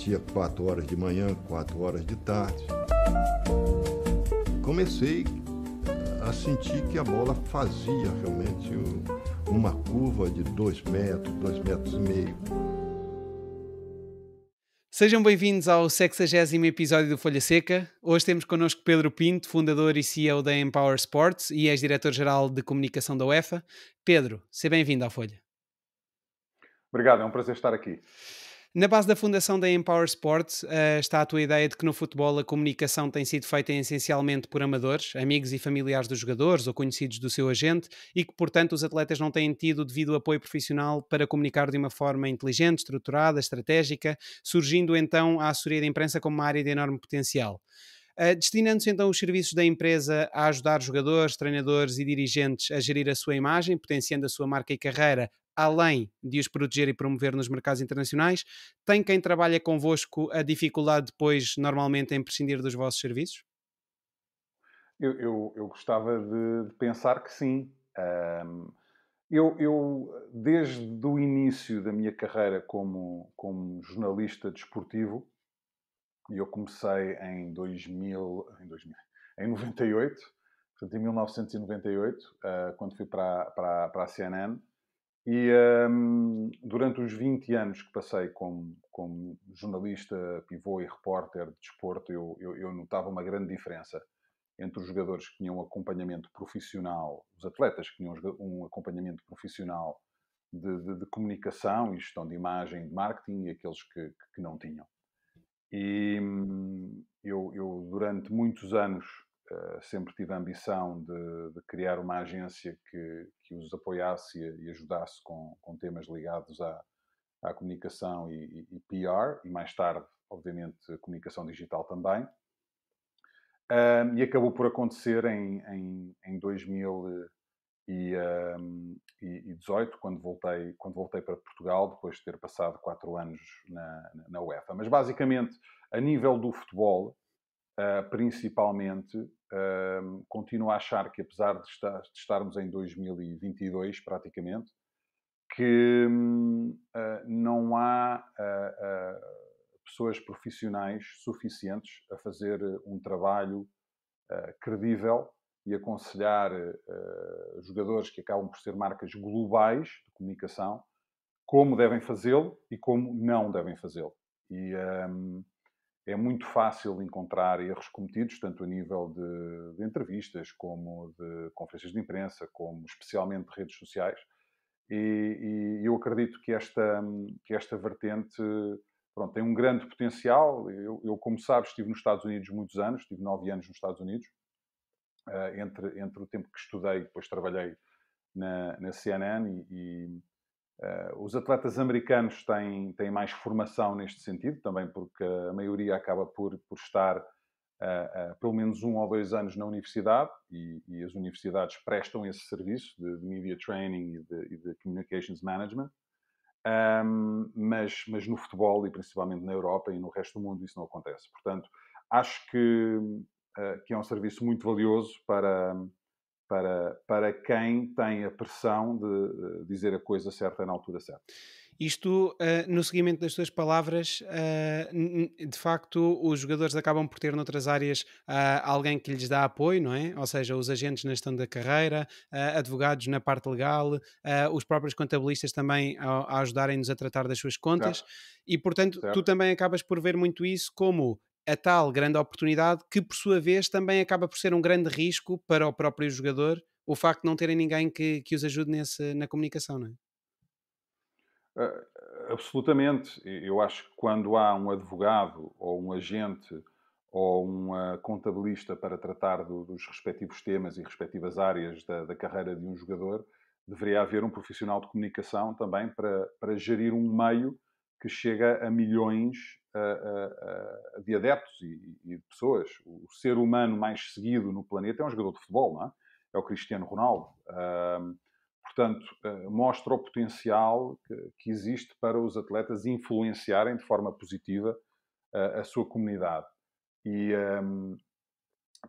batia 4 horas de manhã, 4 horas de tarde. Comecei a sentir que a bola fazia realmente uma curva de 2 metros, 2,5 metros. Sejam bem-vindos ao 60º episódio do Folha Seca. Hoje temos connosco Pedro Pinto, fundador e CEO da Empower Sports e ex-diretor-geral de comunicação da UEFA. Pedro, seja bem-vindo à Folha. Obrigado, é um prazer estar aqui. Na base da fundação da Empower Sports está a tua ideia de que no futebol a comunicação tem sido feita essencialmente por amadores, amigos e familiares dos jogadores ou conhecidos do seu agente e que, portanto, os atletas não têm tido o devido apoio profissional para comunicar de uma forma inteligente, estruturada, estratégica, surgindo então a assessoria de imprensa como uma área de enorme potencial. Destinando-se então os serviços da empresa a ajudar jogadores, treinadores e dirigentes a gerir a sua imagem, potenciando a sua marca e carreira, além de os proteger e promover nos mercados internacionais, tem quem trabalha convosco a dificuldade depois, normalmente, em prescindir dos vossos serviços? Eu gostava de pensar que sim. Desde o início da minha carreira como jornalista desportivo, e eu comecei em 98, portanto, em 1998, quando fui para a CNN. E durante os 20 anos que passei como jornalista, pivô e repórter de desporto, eu notava uma grande diferença entre os jogadores que tinham acompanhamento profissional, os atletas que tinham um acompanhamento profissional de comunicação e gestão de imagem, de marketing, e aqueles que não tinham. E eu durante muitos anos, sempre tive a ambição de criar uma agência que os apoiasse e ajudasse com temas ligados à comunicação e PR, e mais tarde, obviamente, a comunicação digital também. E acabou por acontecer em 2018, quando voltei para Portugal, depois de ter passado 4 anos na UEFA. Mas, basicamente, a nível do futebol, principalmente, continuo a achar que, apesar de estarmos em 2022, praticamente, que não há pessoas profissionais suficientes a fazer um trabalho credível e aconselhar jogadores que acabam por ser marcas globais de comunicação como devem fazê-lo e como não devem fazê-lo. E é muito fácil encontrar erros cometidos, tanto a nível de entrevistas, como de conferências de imprensa, como especialmente de redes sociais. E eu acredito que esta vertente, pronto, tem um grande potencial. Eu, como sabes, estive nos Estados Unidos muitos anos, estive 9 anos nos Estados Unidos. Entre o tempo que estudei, depois trabalhei na CNN os atletas americanos têm mais formação neste sentido, também porque a maioria acaba por estar pelo menos 1 ou 2 anos na universidade e as universidades prestam esse serviço de media training e de communications management. Mas no futebol e principalmente na Europa e no resto do mundo isso não acontece. Portanto, acho que é um serviço muito valioso para quem tem a pressão de dizer a coisa certa na altura certa. Isto, no seguimento das tuas palavras, de facto, os jogadores acabam por ter noutras áreas alguém que lhes dá apoio, não é? Ou seja, os agentes na gestão da carreira, advogados na parte legal, os próprios contabilistas também a ajudarem-nos a tratar das suas contas, Certo, e portanto, tu certo. também acabas por ver muito isso como a tal grande oportunidade que, por sua vez, também acaba por ser um grande risco para o próprio jogador, o facto de não terem ninguém que os ajude na comunicação, não é? Absolutamente. Eu acho que quando há um advogado ou um agente ou um contabilista para tratar dos respectivos temas e respectivas áreas da carreira de um jogador, deveria haver um profissional de comunicação também para gerir um meio que chega a milhões de adeptos e de pessoas. O ser humano mais seguido no planeta é um jogador de futebol, não é? É o Cristiano Ronaldo. Portanto, mostra o potencial que existe para os atletas influenciarem de forma positiva a sua comunidade. E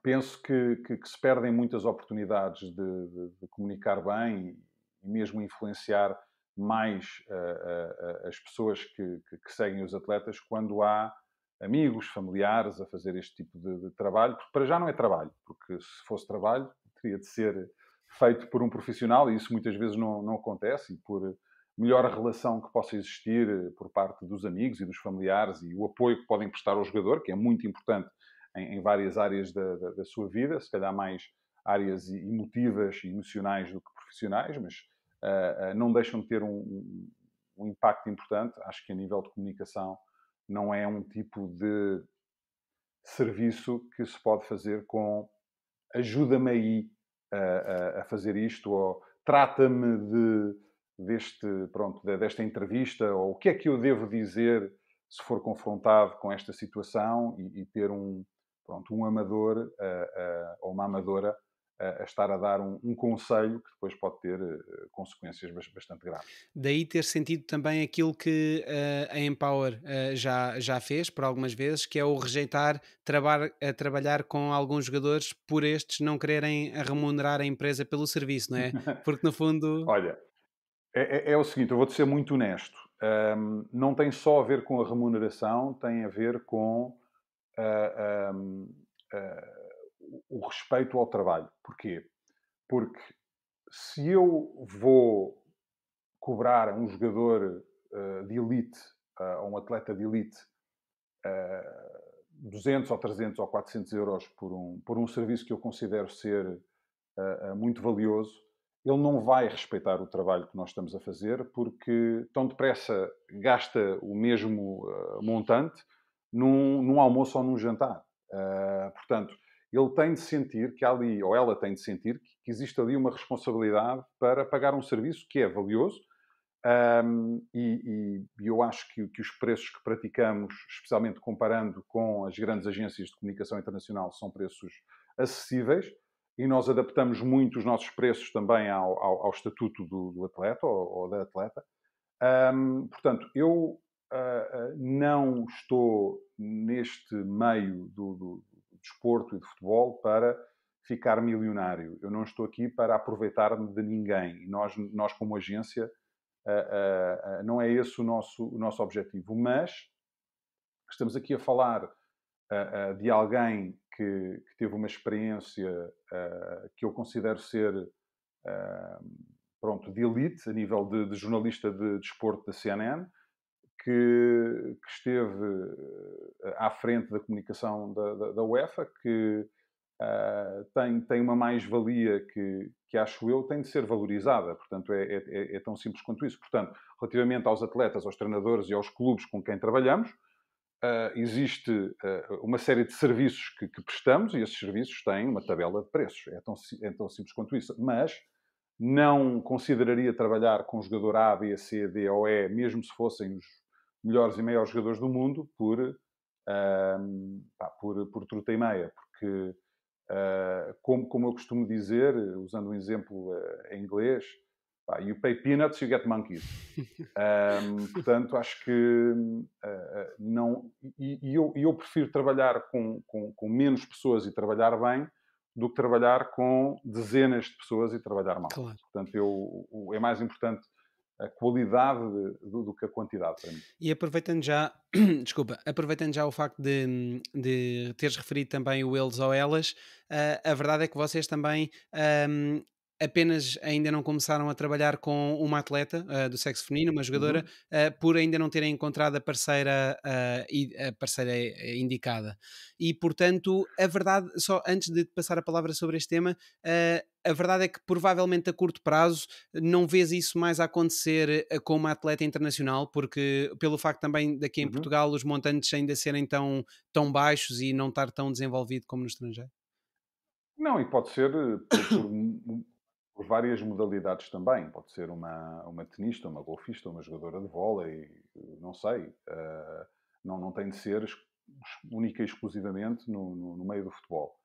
penso que se perdem muitas oportunidades de comunicar bem e mesmo influenciar mais as pessoas que seguem os atletas quando há amigos, familiares a fazer este tipo de trabalho, porque para já não é trabalho, porque se fosse trabalho teria de ser feito por um profissional e isso muitas vezes não acontece, e por melhor relação que possa existir por parte dos amigos e dos familiares e o apoio que podem prestar ao jogador, que é muito importante em várias áreas da sua vida, se calhar mais áreas emotivas e emocionais do que profissionais, mas não deixam de ter um impacto importante. Acho que a nível de comunicação não é um tipo de serviço que se pode fazer com ajuda-me aí a fazer isto, ou trata-me desta entrevista, ou o que é que eu devo dizer se for confrontado com esta situação e ter um amador ou uma amadora a estar a dar um conselho que depois pode ter consequências bastante graves. Daí ter sentido também aquilo que a Empower já fez por algumas vezes, que é o rejeitar trabalhar com alguns jogadores por estes não quererem remunerar a empresa pelo serviço, não é? Porque no fundo. Olha, é o seguinte, eu vou-te ser muito honesto. Não tem só a ver com a remuneração, tem a ver com ah, um, ah, o respeito ao trabalho. Porquê? Porque se eu vou cobrar a um jogador de elite, a um atleta de elite, 200 ou 300 ou 400 euros por um serviço que eu considero ser muito valioso, ele não vai respeitar o trabalho que nós estamos a fazer porque tão depressa gasta o mesmo montante num almoço ou num jantar. Portanto, ele tem de sentir que há ali, ou ela tem de sentir que existe ali uma responsabilidade para pagar um serviço que é valioso. E eu acho que os preços que praticamos, especialmente comparando com as grandes agências de comunicação internacional, são preços acessíveis e nós adaptamos muito os nossos preços também ao estatuto do atleta ou da atleta. Portanto, eu não estou neste meio do desporto e do futebol para ficar milionário. Eu não estou aqui para aproveitar-me de ninguém. E nós como agência, não é esse o nosso objetivo. Mas estamos aqui a falar de alguém que teve uma experiência que eu considero ser de elite, a nível de jornalista de desporto da CNN, que esteve à frente da comunicação da UEFA, que tem uma mais-valia que acho eu tem de ser valorizada. Portanto, é tão simples quanto isso. Portanto, relativamente aos atletas, aos treinadores e aos clubes com quem trabalhamos, existe uma série de serviços que prestamos e esses serviços têm uma tabela de preços. É tão simples quanto isso. Mas não consideraria trabalhar com o jogador A, B, C, D ou E, mesmo se fossem os melhores e maiores jogadores do mundo, por truta e meia. Porque, como eu costumo dizer, usando um exemplo em inglês, you pay peanuts, you get monkeys. Portanto, acho que não. Eu prefiro trabalhar com menos pessoas e trabalhar bem do que trabalhar com dezenas de pessoas e trabalhar mal. Claro. Portanto, é mais importante a qualidade do que a quantidade para mim. E aproveitando já, desculpa, aproveitando já o facto de teres referido também o eles ou elas, a verdade é que vocês também apenas ainda não começaram a trabalhar com uma atleta do sexo feminino, uma jogadora, Uhum. por ainda não terem encontrado a parceira indicada. E portanto, a verdade, só antes de te passar a palavra sobre este tema, a verdade é que provavelmente a curto prazo não vês isso mais a acontecer com uma atleta internacional, porque pelo facto também daqui em Uhum. Portugal os montantes ainda serem tão baixos e não estar tão desenvolvido como no estrangeiro. Não, e pode ser por várias modalidades também. Pode ser uma tenista, uma golfista, uma jogadora de vôlei, não sei. Não tem de ser única e exclusivamente no meio do futebol.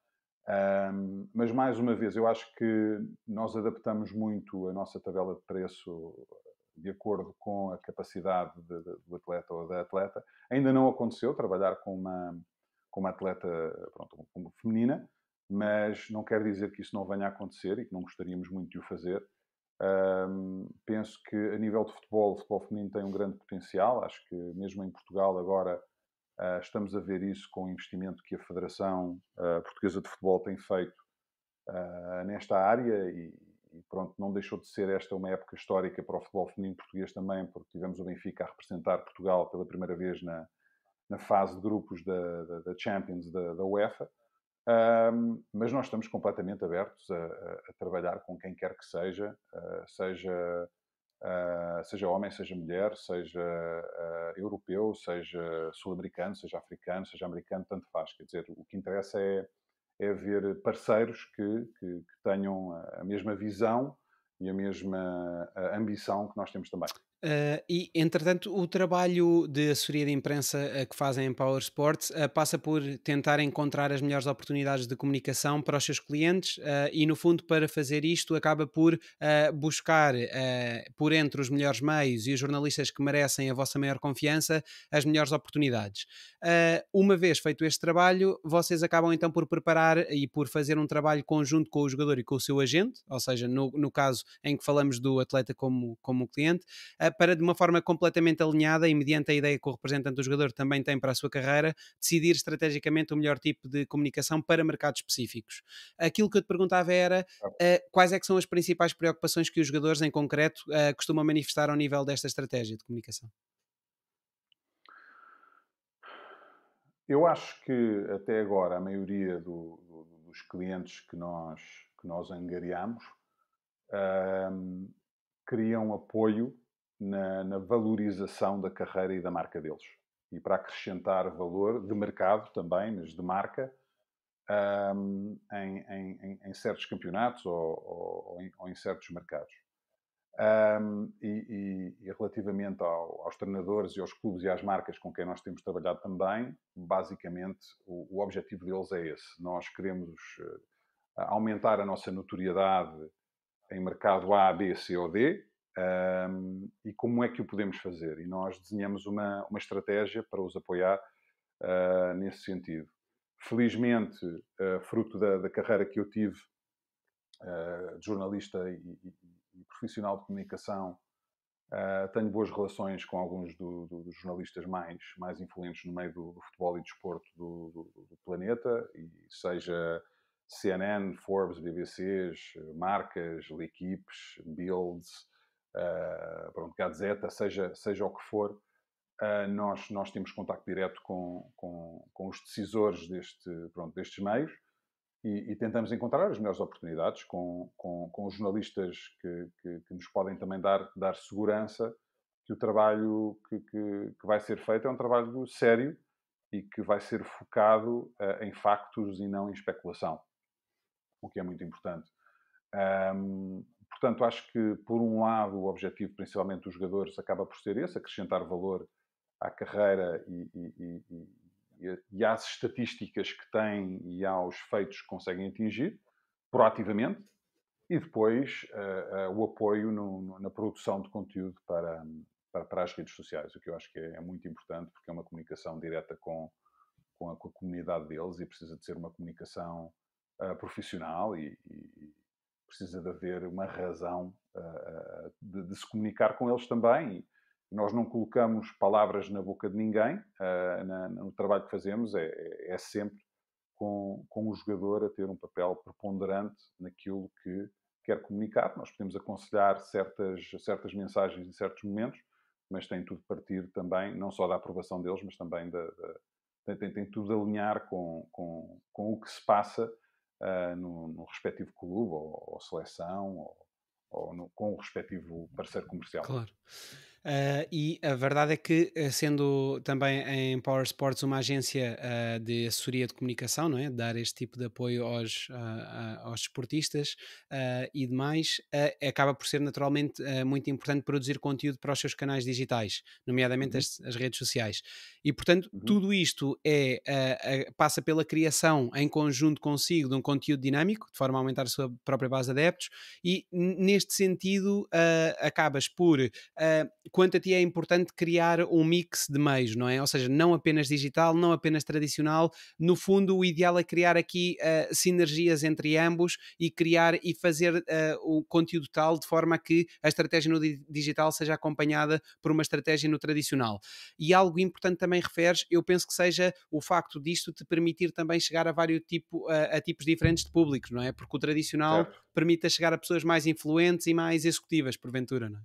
Mas, mais uma vez, eu acho que nós adaptamos muito a nossa tabela de preço de acordo com a capacidade do atleta ou da atleta. Ainda não aconteceu trabalhar com uma atleta como feminina, mas não quer dizer que isso não venha a acontecer e que não gostaríamos muito de o fazer. Penso que a nível de futebol, o futebol feminino tem um grande potencial. Acho que mesmo em Portugal agora estamos a ver isso com o investimento que a Federação Portuguesa de Futebol tem feito nesta área e pronto, não deixou de ser esta uma época histórica para o futebol feminino português também, porque tivemos o Benfica a representar Portugal pela primeira vez na fase de grupos da Champions da UEFA. Mas nós estamos completamente abertos a trabalhar com quem quer que seja, seja homem, seja mulher, seja europeu, seja sul-americano, seja africano, seja americano, tanto faz. Quer dizer, o que interessa é haver parceiros que tenham a mesma visão e a mesma ambição que nós temos também. E, entretanto, o trabalho de assessoria de imprensa que fazem em Power Sports passa por tentar encontrar as melhores oportunidades de comunicação para os seus clientes e, no fundo, para fazer isto, acaba por buscar, por entre os melhores meios e os jornalistas que merecem a vossa maior confiança, as melhores oportunidades. Uma vez feito este trabalho, vocês acabam então por preparar e por fazer um trabalho conjunto com o jogador e com o seu agente, ou seja, no caso em que falamos do atleta como cliente, para de uma forma completamente alinhada e mediante a ideia que o representante do jogador também tem para a sua carreira, decidir estrategicamente o melhor tipo de comunicação para mercados específicos. Aquilo que eu te perguntava era quais é que são as principais preocupações que os jogadores em concreto costumam manifestar ao nível desta estratégia de comunicação? Eu acho que até agora a maioria dos clientes que nós angariamos queriam apoio na valorização da carreira e da marca deles. E para acrescentar valor de mercado também, mas de marca, em certos campeonatos ou em certos mercados. E relativamente aos treinadores e aos clubes e às marcas com quem nós temos trabalhado também, basicamente o objetivo deles é esse. Nós queremos aumentar a nossa notoriedade em mercado A, B, C ou D. E como é que o podemos fazer? E nós desenhamos uma estratégia para os apoiar nesse sentido. Felizmente, fruto da carreira que eu tive de jornalista e profissional de comunicação, tenho boas relações com alguns dos jornalistas mais influentes no meio do futebol e desporto do planeta, e seja CNN, Forbes, BBCs, marcas, L'Equipes, Builds, Gazeta, seja o que for, nós temos contacto direto com os decisores destes meios e tentamos encontrar as melhores oportunidades com os jornalistas que nos podem também dar segurança que o trabalho que vai ser feito é um trabalho sério e que vai ser focado em factos e não em especulação, o que é muito importante. Portanto, acho que, por um lado, o objetivo, principalmente dos jogadores, acaba por ser esse, acrescentar valor à carreira e às estatísticas que têm e aos feitos que conseguem atingir, proativamente, e depois o apoio na produção de conteúdo para as redes sociais, o que eu acho que é muito importante, porque é uma comunicação direta com a comunidade deles e precisa de ser uma comunicação profissional e precisa de haver uma razão de se comunicar com eles também. E nós não colocamos palavras na boca de ninguém. No trabalho que fazemos é sempre com o jogador a ter um papel preponderante naquilo que quer comunicar. Nós podemos aconselhar certas mensagens em certos momentos, mas tem tudo de partir também, não só da aprovação deles, mas também tem tudo de alinhar com o que se passa no respectivo clube ou seleção ou com o respectivo parceiro comercial. Claro. E a verdade é que, sendo também em Power Sports uma agência de assessoria de comunicação, não é? Dar este tipo de apoio aos desportistas e demais, acaba por ser naturalmente muito importante produzir conteúdo para os seus canais digitais, nomeadamente as redes sociais. E, portanto, tudo isto passa pela criação em conjunto consigo de um conteúdo dinâmico, de forma a aumentar a sua própria base de adeptos, e neste sentido acabas por quanto a ti é importante criar um mix de meios, não é? Ou seja, não apenas digital, não apenas tradicional. No fundo, o ideal é criar aqui sinergias entre ambos e criar e fazer o conteúdo tal de forma a que a estratégia no digital seja acompanhada por uma estratégia no tradicional. E algo importante também referes, eu penso que seja o facto disto te permitir também chegar a vários a tipos diferentes de públicos, não é? Porque o tradicional Certo. permite chegar a pessoas mais influentes e mais executivas, porventura, não é?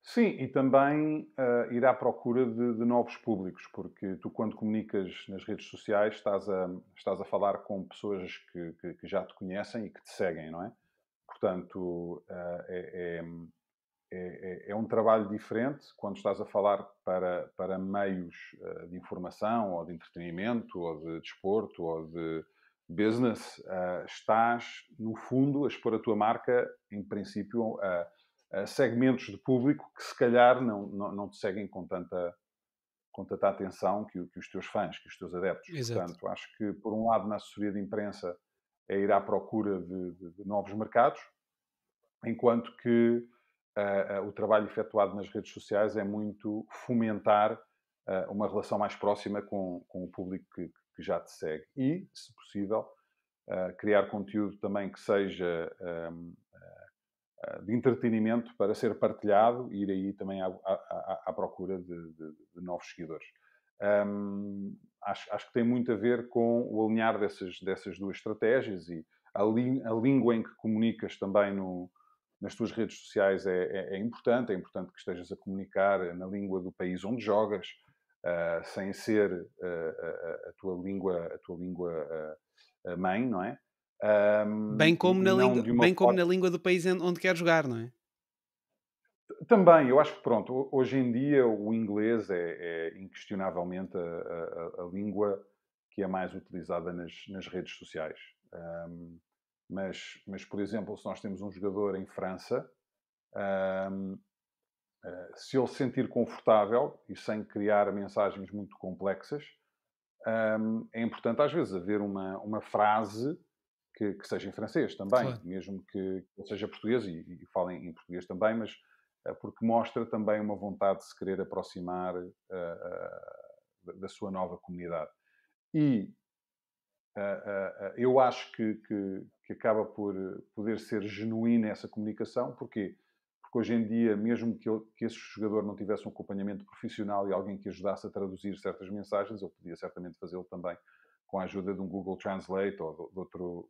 Sim, e também ir à procura de novos públicos, porque tu, quando comunicas nas redes sociais, estás a falar com pessoas que já te conhecem e que te seguem, não é? Portanto, é um trabalho diferente quando estás a falar para meios de informação, ou de entretenimento, ou de desporto, ou de business. Estás, no fundo, a expor a tua marca, em princípio, a segmentos de público que se calhar não te seguem com tanta atenção que os teus fãs, que os teus adeptos. Exato. Portanto, acho que, por um lado, na assessoria de imprensa, é ir à procura de novos mercados, enquanto que o trabalho efetuado nas redes sociais é muito fomentar uma relação mais próxima com o público que já te segue. E, se possível, criar conteúdo também que seja de entretenimento para ser partilhado e ir aí também à procura de novos seguidores. Acho que tem muito a ver com o alinhar dessas duas estratégias, e a língua em que comunicas também nas tuas redes sociais é importante. É importante que estejas a comunicar na língua do país onde jogas, sem ser a tua língua mãe, não é? E não de uma Bem como forma. na língua do país onde quer jogar, não é? Também, eu acho que, pronto, hoje em dia o inglês é inquestionavelmente a língua que é mais utilizada nas redes sociais. Um, mas, por exemplo, se nós temos um jogador em França, um, se ele se sentir confortável e sem criar mensagens muito complexas, é importante às vezes haver uma frase que seja em francês também, Claro. mesmo que ele seja português e fale em português também, mas porque mostra também uma vontade de se querer aproximar da sua nova comunidade. E eu acho que acaba por poder ser genuína essa comunicação. Porquê? Porque hoje em dia, mesmo que esse jogador não tivesse um acompanhamento profissional e alguém que ajudasse a traduzir certas mensagens, ele podia certamente fazê-lo também com a ajuda de um Google Translate ou de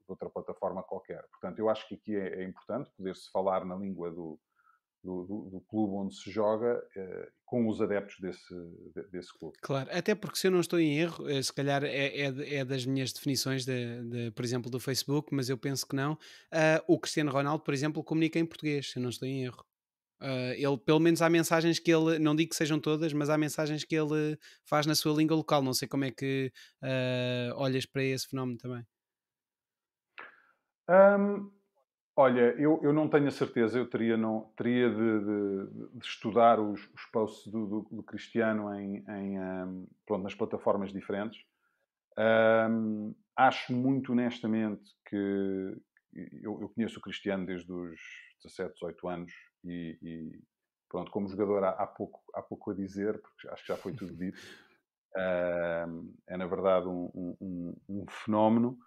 outra plataforma qualquer. Portanto, eu acho que aqui é importante poder-se falar na língua do clube onde se joga, com os adeptos desse clube. Claro, até porque se eu não estou em erro, se calhar é das minhas definições, por exemplo, do Facebook, mas eu penso que não. O Cristiano Ronaldo, por exemplo, comunica em português, se eu não estou em erro. Ele, pelo menos há mensagens que ele, não digo que sejam todas, mas há mensagens que ele faz na sua língua local. Não sei como é que olhas para esse fenómeno também. Hum, Olha, eu não tenho a certeza. Eu teria de estudar os posts do Cristiano pronto, nas plataformas diferentes. Acho muito honestamente que eu conheço o Cristiano desde os 17, 18 anos e pronto, como jogador há pouco a dizer, porque acho que já foi tudo dito. É na verdade um fenómeno.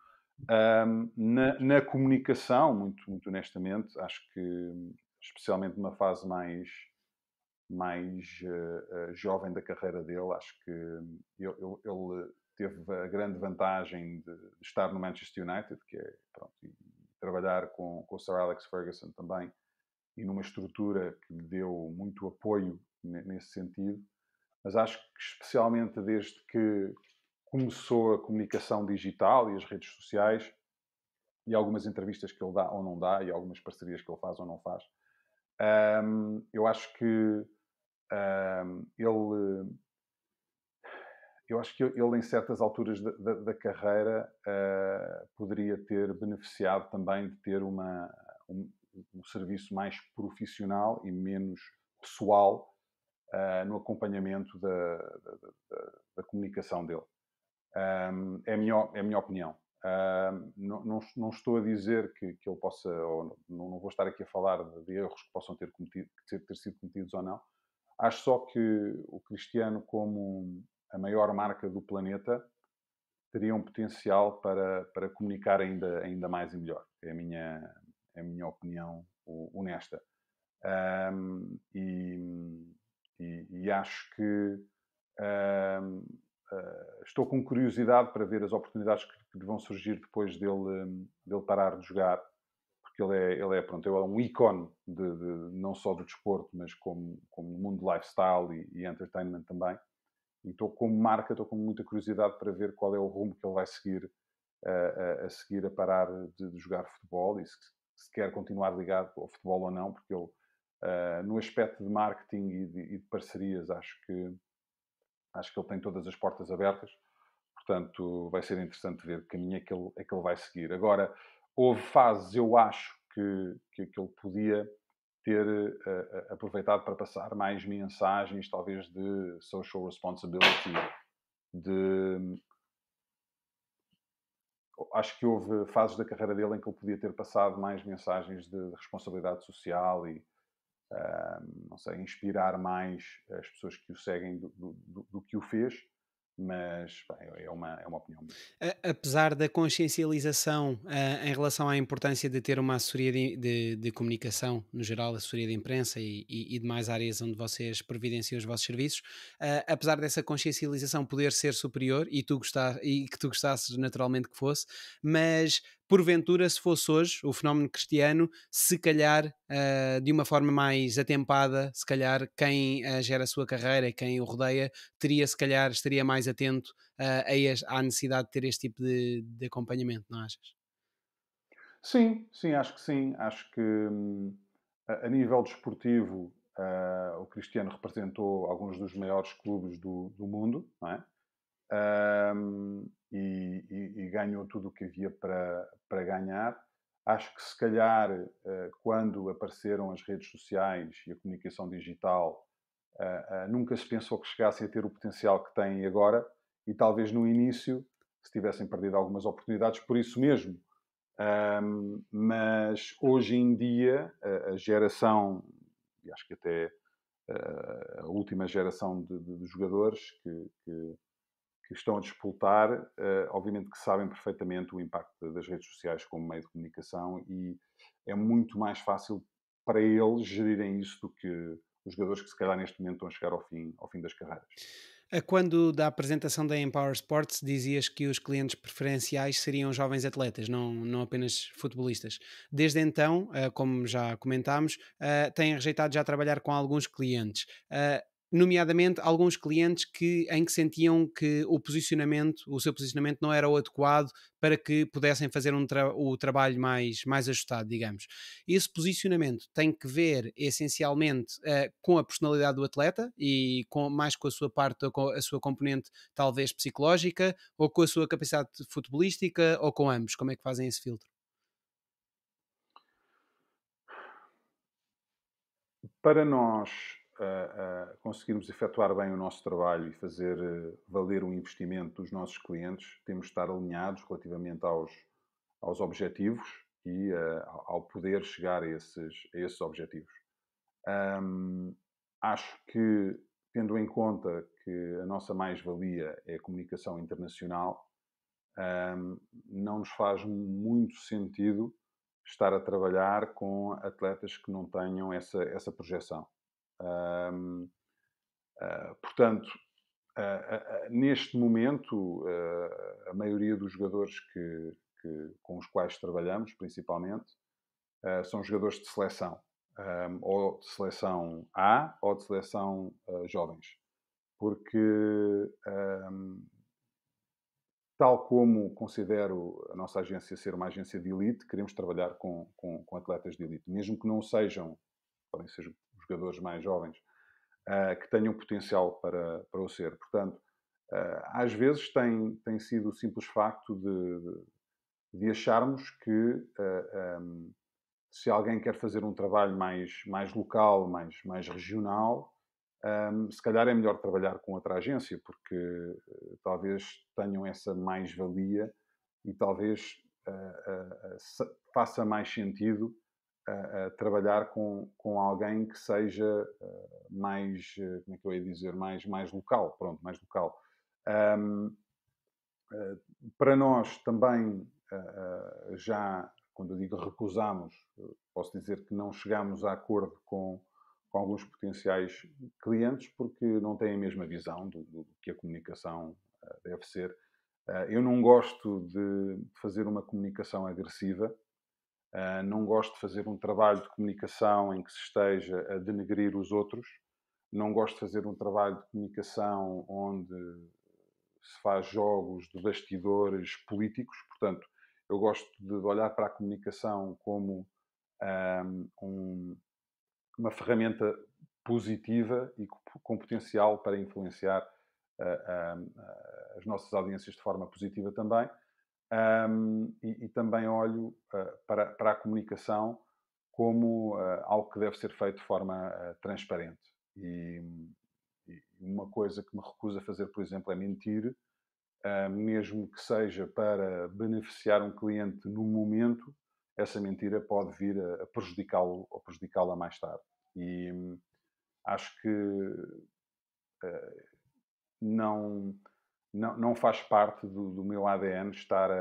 Na comunicação, muito honestamente, acho que, especialmente numa fase mais jovem da carreira dele, acho que ele teve a grande vantagem de estar no Manchester United, que é, pronto, e trabalhar com o Sir Alex Ferguson também, e numa estrutura que lhe deu muito apoio nesse sentido. Mas acho que, especialmente desde que começou a comunicação digital e as redes sociais, e algumas entrevistas que ele dá ou não dá, e algumas parcerias que ele faz ou não faz, eu acho que ele, eu acho que ele, em certas alturas da carreira, poderia ter beneficiado também de ter um serviço mais profissional e menos pessoal no acompanhamento da comunicação dele. É a minha opinião. Não estou a dizer que ele possa, ou não vou estar aqui a falar de erros que possam ter sido cometidos ou não, Acho só que o Cristiano, como a maior marca do planeta, teria um potencial para comunicar ainda mais e melhor. É a minha opinião honesta. E acho que estou com curiosidade para ver as oportunidades que vão surgir depois dele parar de jogar, porque pronto, ele é um ícone não só do desporto, mas como no mundo de lifestyle e entertainment também. E estou como marca, estou com muita curiosidade para ver qual é o rumo que ele vai seguir a seguir a parar de jogar futebol e se quer continuar ligado ao futebol ou não, porque ele, no aspecto de marketing e de parcerias, acho que ele tem todas as portas abertas. Portanto, vai ser interessante ver que caminho é que ele vai seguir. Agora, houve fases, eu acho, que ele podia ter aproveitado para passar mais mensagens, talvez de social responsibility, acho que houve fases da carreira dele em que ele podia ter passado mais mensagens de responsabilidade social e, não sei, inspirar mais as pessoas que o seguem do que o fez. Mas bem, é uma opinião minha. Apesar da consciencialização, em relação à importância de ter uma assessoria de comunicação, no geral, assessoria de imprensa e demais áreas onde vocês providenciam os vossos serviços, apesar dessa consciencialização poder ser superior e que tu gostasses naturalmente que fosse, mas porventura, se fosse hoje o fenómeno Cristiano, se calhar de uma forma mais atempada, se calhar quem gera a sua carreira e quem o rodeia se calhar, estaria mais atento à necessidade de ter este tipo de acompanhamento, não achas? Sim, sim, acho que sim. Acho que a nível desportivo, o Cristiano representou alguns dos maiores clubes do mundo, não é? E ganhou tudo o que havia para ganhar. Acho que se calhar, quando apareceram as redes sociais e a comunicação digital, nunca se pensou que chegassem a ter o potencial que têm agora e talvez no início se tivessem perdido algumas oportunidades por isso mesmo. Mas hoje em dia a geração, e acho que até a última geração de jogadores que estão a disputar, obviamente que sabem perfeitamente o impacto das redes sociais como meio de comunicação e é muito mais fácil para eles gerirem isso do que os jogadores que se calhar neste momento estão a chegar ao fim das carreiras. Quando da apresentação da Empower Sports dizias que os clientes preferenciais seriam jovens atletas, não apenas futebolistas. Desde então, como já comentámos, têm rejeitado já trabalhar com alguns clientes. Nomeadamente alguns clientes em que sentiam que o seu posicionamento não era o adequado para que pudessem fazer o trabalho mais ajustado, digamos. Esse posicionamento tem que ver essencialmente com a personalidade do atleta e mais com a sua parte, com a sua componente talvez psicológica, ou com a sua capacidade futebolística, ou com ambos. Como é que fazem esse filtro? Para nós conseguirmos efetuar bem o nosso trabalho e fazer valer o investimento dos nossos clientes, temos de estar alinhados relativamente aos objetivos e ao poder chegar a esses objetivos. Acho que, tendo em conta que a nossa mais-valia é a comunicação internacional, não nos faz muito sentido estar a trabalhar com atletas que não tenham essa projeção. Portanto, neste momento, a maioria dos jogadores com os quais trabalhamos, principalmente, são jogadores de seleção, ou de seleção A ou de seleção jovens, porque tal como considero a nossa agência ser uma agência de elite, queremos trabalhar com atletas de elite, mesmo que não sejam, podem ser jogadores mais jovens, que tenham potencial para o ser. Portanto, às vezes tem sido o simples facto de acharmos que se alguém quer fazer um trabalho mais local, mais regional, se calhar é melhor trabalhar com outra agência, porque talvez tenham essa mais-valia e talvez faça mais sentido a trabalhar com alguém que seja mais, como é que eu ia dizer, mais local, pronto, mais local. Um, para nós também, já, quando eu digo recusamos, posso dizer que não chegámos a acordo com alguns potenciais clientes porque não têm a mesma visão do que a comunicação deve ser. Eu não gosto de fazer uma comunicação agressiva, não gosto de fazer um trabalho de comunicação em que se esteja a denegrir os outros, não gosto de fazer um trabalho de comunicação onde se faz jogos de bastidores políticos. Portanto, eu gosto de olhar para a comunicação como uma ferramenta positiva e com potencial para influenciar as nossas audiências de forma positiva também. E também olho para a comunicação como algo que deve ser feito de forma transparente. E uma coisa que me recuso a fazer, por exemplo, é mentir, mesmo que seja para beneficiar um cliente no momento, essa mentira pode vir a prejudicá-lo ou prejudicá-la mais tarde. E acho que não faz parte do meu ADN estar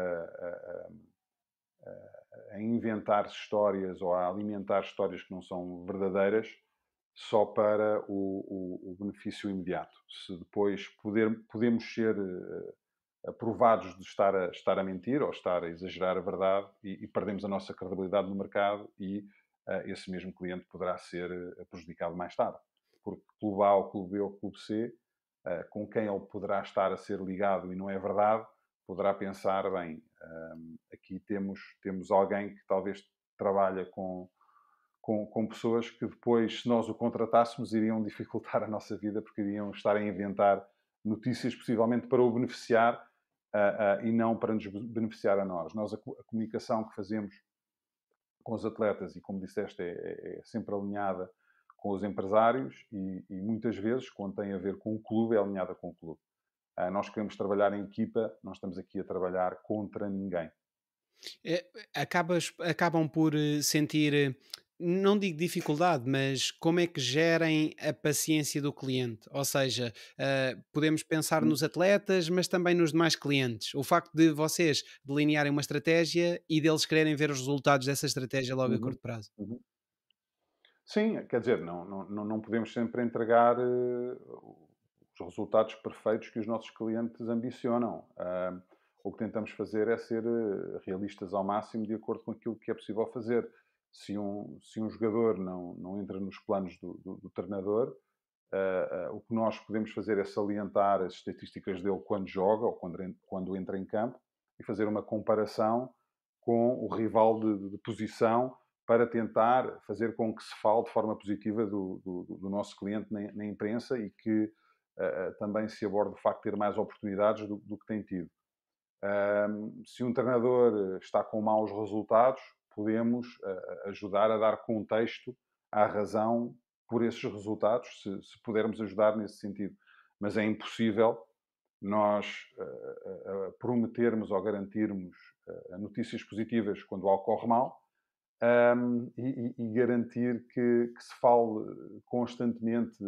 a inventar histórias ou a alimentar histórias que não são verdadeiras só para o benefício imediato. Se depois podemos ser aprovados de estar a mentir ou estar a exagerar a verdade e perdemos a nossa credibilidade no mercado e esse mesmo cliente poderá ser prejudicado mais tarde. Porque Clube A ou Clube B ou Clube C, com quem ele poderá estar a ser ligado e não é verdade, poderá pensar, bem, aqui temos alguém que talvez trabalha com pessoas que depois, se nós o contratássemos, iriam dificultar a nossa vida porque iriam estar a inventar notícias possivelmente para o beneficiar e não para nos beneficiar a nós. Nós, a comunicação que fazemos com os atletas, e como disseste, é sempre alinhada com os empresários e muitas vezes, quando tem a ver com o clube, é alinhada com o clube. Nós queremos trabalhar em equipa, não estamos aqui a trabalhar contra ninguém. Acabam por sentir, não digo dificuldade, mas como é que gerem a paciência do cliente? Ou seja, podemos pensar nos atletas, mas também nos demais clientes. O facto de vocês delinearem uma estratégia e deles quererem ver os resultados dessa estratégia logo a Uhum, curto prazo. uhum. Sim, quer dizer, não podemos sempre entregar os resultados perfeitos que os nossos clientes ambicionam. O que tentamos fazer é ser realistas ao máximo de acordo com aquilo que é possível fazer. Se um jogador não entra nos planos do treinador, o que nós podemos fazer é salientar as estatísticas dele quando joga ou quando entra em campo e fazer uma comparação com o rival de posição para tentar fazer com que se fale de forma positiva do nosso cliente na imprensa e que também se aborde o facto de ter mais oportunidades do que tem tido. Se um treinador está com maus resultados, podemos ajudar a dar contexto à razão por esses resultados, se pudermos ajudar nesse sentido. Mas é impossível nós prometermos ou garantirmos notícias positivas quando algo corre mal, e garantir que se fale constantemente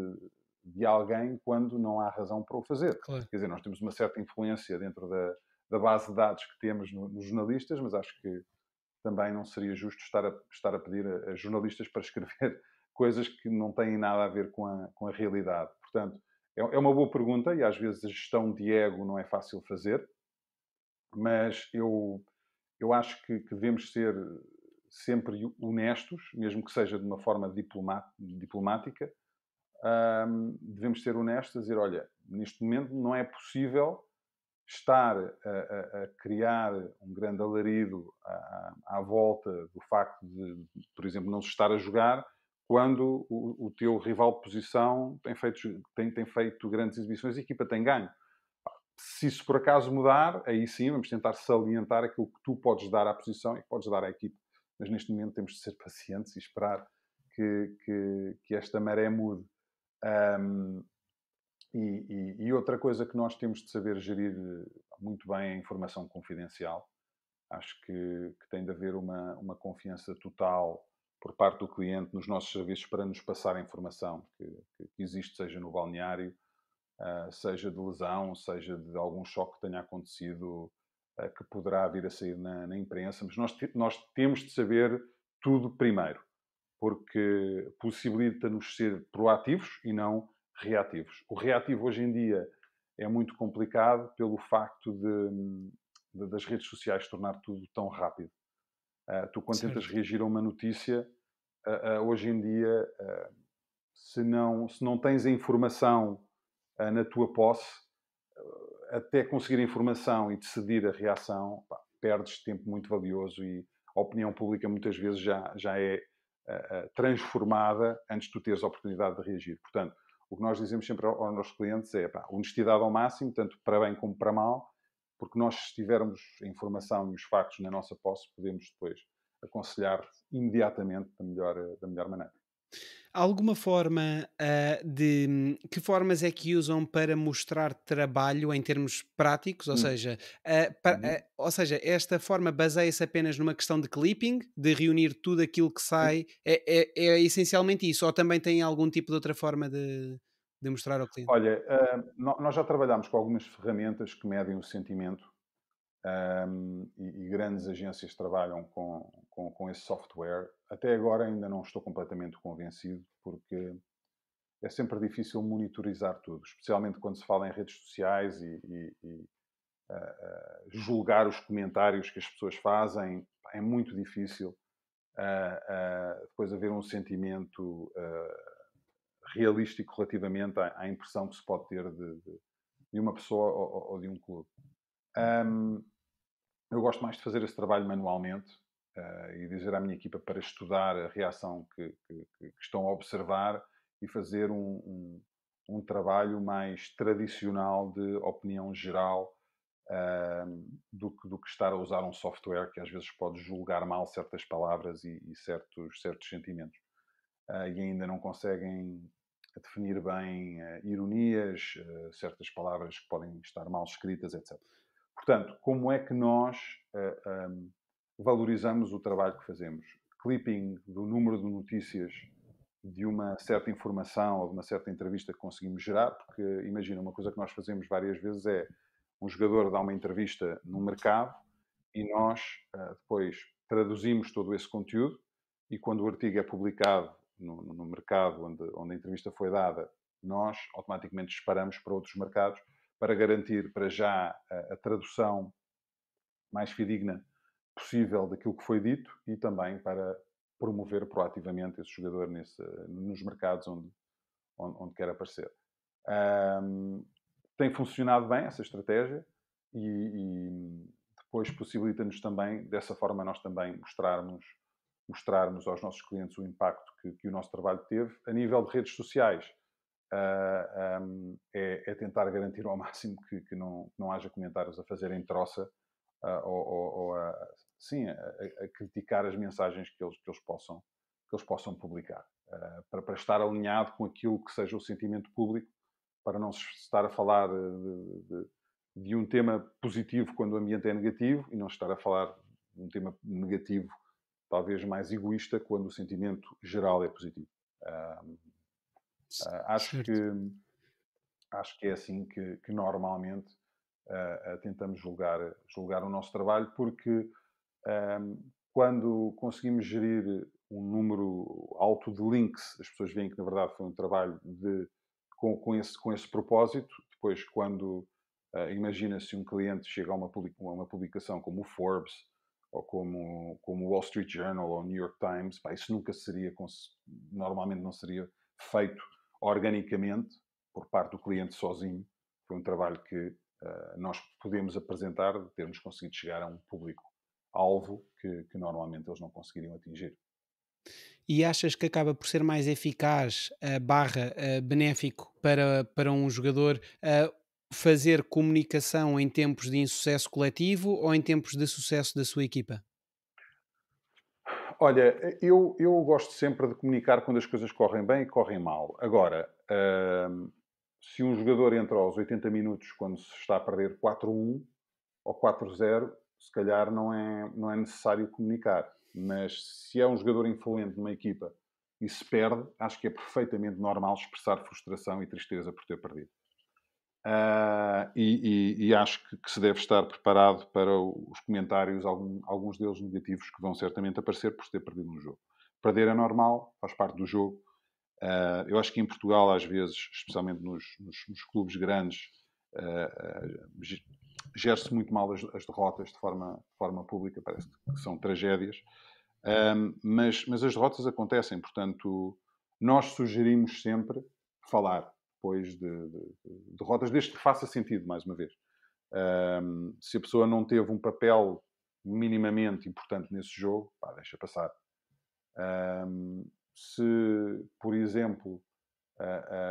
de alguém quando não há razão para o fazer. Claro. Quer dizer, nós temos uma certa influência dentro da base de dados que temos nos jornalistas, mas acho que também não seria justo estar a pedir a jornalistas para escrever coisas que não têm nada a ver com a realidade. Portanto, é uma boa pergunta e às vezes a gestão de ego não é fácil fazer, mas eu acho que devemos ser sempre honestos, mesmo que seja de uma forma diplomática. Devemos ser honestos a dizer, olha, neste momento não é possível estar a criar um grande alarido à volta do facto de, por exemplo, não se estar a jogar quando o teu rival de posição tem feito grandes exibições e a equipa tem ganho. Se isso por acaso mudar, aí sim vamos tentar salientar aquilo que tu podes dar à posição e que podes dar à equipa. Mas neste momento temos de ser pacientes e esperar que esta maré mude. E outra coisa que nós temos de saber gerir muito bem é a informação confidencial. Acho que tem de haver uma confiança total por parte do cliente nos nossos serviços para nos passar a informação que existe, seja no balneário, seja de lesão, seja de algum choque que tenha acontecido, que poderá vir a sair na imprensa. Mas nós temos de saber tudo primeiro, porque possibilita-nos ser proativos e não reativos. O reativo hoje em dia é muito complicado pelo facto das redes sociais tornar tudo tão rápido. Tu, quando tentas Certo. reagir a uma notícia, hoje em dia, se não tens a informação na tua posse, até conseguir a informação e decidir a reação, pá, perdes tempo muito valioso e a opinião pública muitas vezes já é transformada antes de tu teres a oportunidade de reagir. Portanto, o que nós dizemos sempre aos nossos clientes é honestidade ao máximo, tanto para bem como para mal, porque nós, se tivermos a informação e os factos na nossa posse, podemos depois aconselhar imediatamente da melhor maneira. Há alguma forma, que formas é que usam para mostrar trabalho em termos práticos? Ou Hum. seja, Uhum. ou seja, esta forma baseia-se apenas numa questão de clipping, de reunir tudo aquilo que sai, é essencialmente isso? Ou também tem algum tipo de outra forma de mostrar ao cliente? Olha, nós já trabalhámos com algumas ferramentas que medem o sentimento, e grandes agências trabalham com esse software. Até agora ainda não estou completamente convencido, porque é sempre difícil monitorizar tudo, especialmente quando se fala em redes sociais e julgar os comentários que as pessoas fazem. É muito difícil depois haver um sentimento realístico relativamente à impressão que se pode ter de uma pessoa ou de um clube. Eu gosto mais de fazer esse trabalho manualmente e dizer à minha equipa para estudar a reação que estão a observar e fazer um trabalho mais tradicional de opinião geral, do que estar a usar um software que às vezes pode julgar mal certas palavras e certos sentimentos. E ainda não conseguem definir bem ironias, certas palavras que podem estar mal escritas, etc. Portanto, como é que nós valorizamos o trabalho que fazemos? Clipping do número de notícias de uma certa informação ou de uma certa entrevista que conseguimos gerar, porque imagina, uma coisa que nós fazemos várias vezes é um jogador dá uma entrevista no mercado e nós depois traduzimos todo esse conteúdo e quando o artigo é publicado no mercado onde a entrevista foi dada, nós automaticamente disparamos para outros mercados para garantir para já a tradução mais fidedigna possível daquilo que foi dito e também para promover proativamente esse jogador nos mercados onde quer aparecer. Tem funcionado bem essa estratégia e depois possibilita-nos também, dessa forma, nós também mostrarmos aos nossos clientes o impacto que o nosso trabalho teve. A nível de redes sociais, é tentar garantir ao máximo que não haja comentários a fazerem troça ou a criticar as mensagens que eles possam publicar. Para estar alinhado com aquilo que seja o sentimento público, para não se estar a falar de um tema positivo quando o ambiente é negativo e não estar a falar de um tema negativo, talvez mais egoísta, quando o sentimento geral é positivo. Acho Certo. que é assim que normalmente tentamos julgar o nosso trabalho, porque quando conseguimos gerir um número alto de links, as pessoas veem que na verdade foi um trabalho com esse propósito. Depois, quando imagina-se um cliente chega a uma publicação como o Forbes ou como o Wall Street Journal ou o New York Times, isso normalmente não seria feito organicamente por parte do cliente sozinho. Foi um trabalho que nós podemos apresentar de termos conseguido chegar a um público-alvo que normalmente eles não conseguiriam atingir. E achas que acaba por ser mais eficaz, barra, benéfico para um jogador, fazer comunicação em tempos de insucesso coletivo ou em tempos de sucesso da sua equipa? Olha, eu gosto sempre de comunicar quando as coisas correm bem e correm mal. Agora, se um jogador entra aos 80 minutos quando se está a perder 4-1 ou 4-0, se calhar não é necessário comunicar. Mas se é um jogador influente numa equipa e se perde, acho que é perfeitamente normal expressar frustração e tristeza por ter perdido. E acho que se deve estar preparado para os comentários, alguns deles negativos, que vão certamente aparecer por se ter perdido um jogo. Perder é normal, faz parte do jogo. Eu acho que em Portugal, às vezes, especialmente nos clubes grandes, gere-se muito mal as derrotas de forma pública, parece que são tragédias. Mas as derrotas acontecem, portanto, nós sugerimos sempre falar depois de derrotas, desde que faça sentido, mais uma vez. Se a pessoa não teve um papel minimamente importante nesse jogo, pá, deixa passar. Se, por exemplo,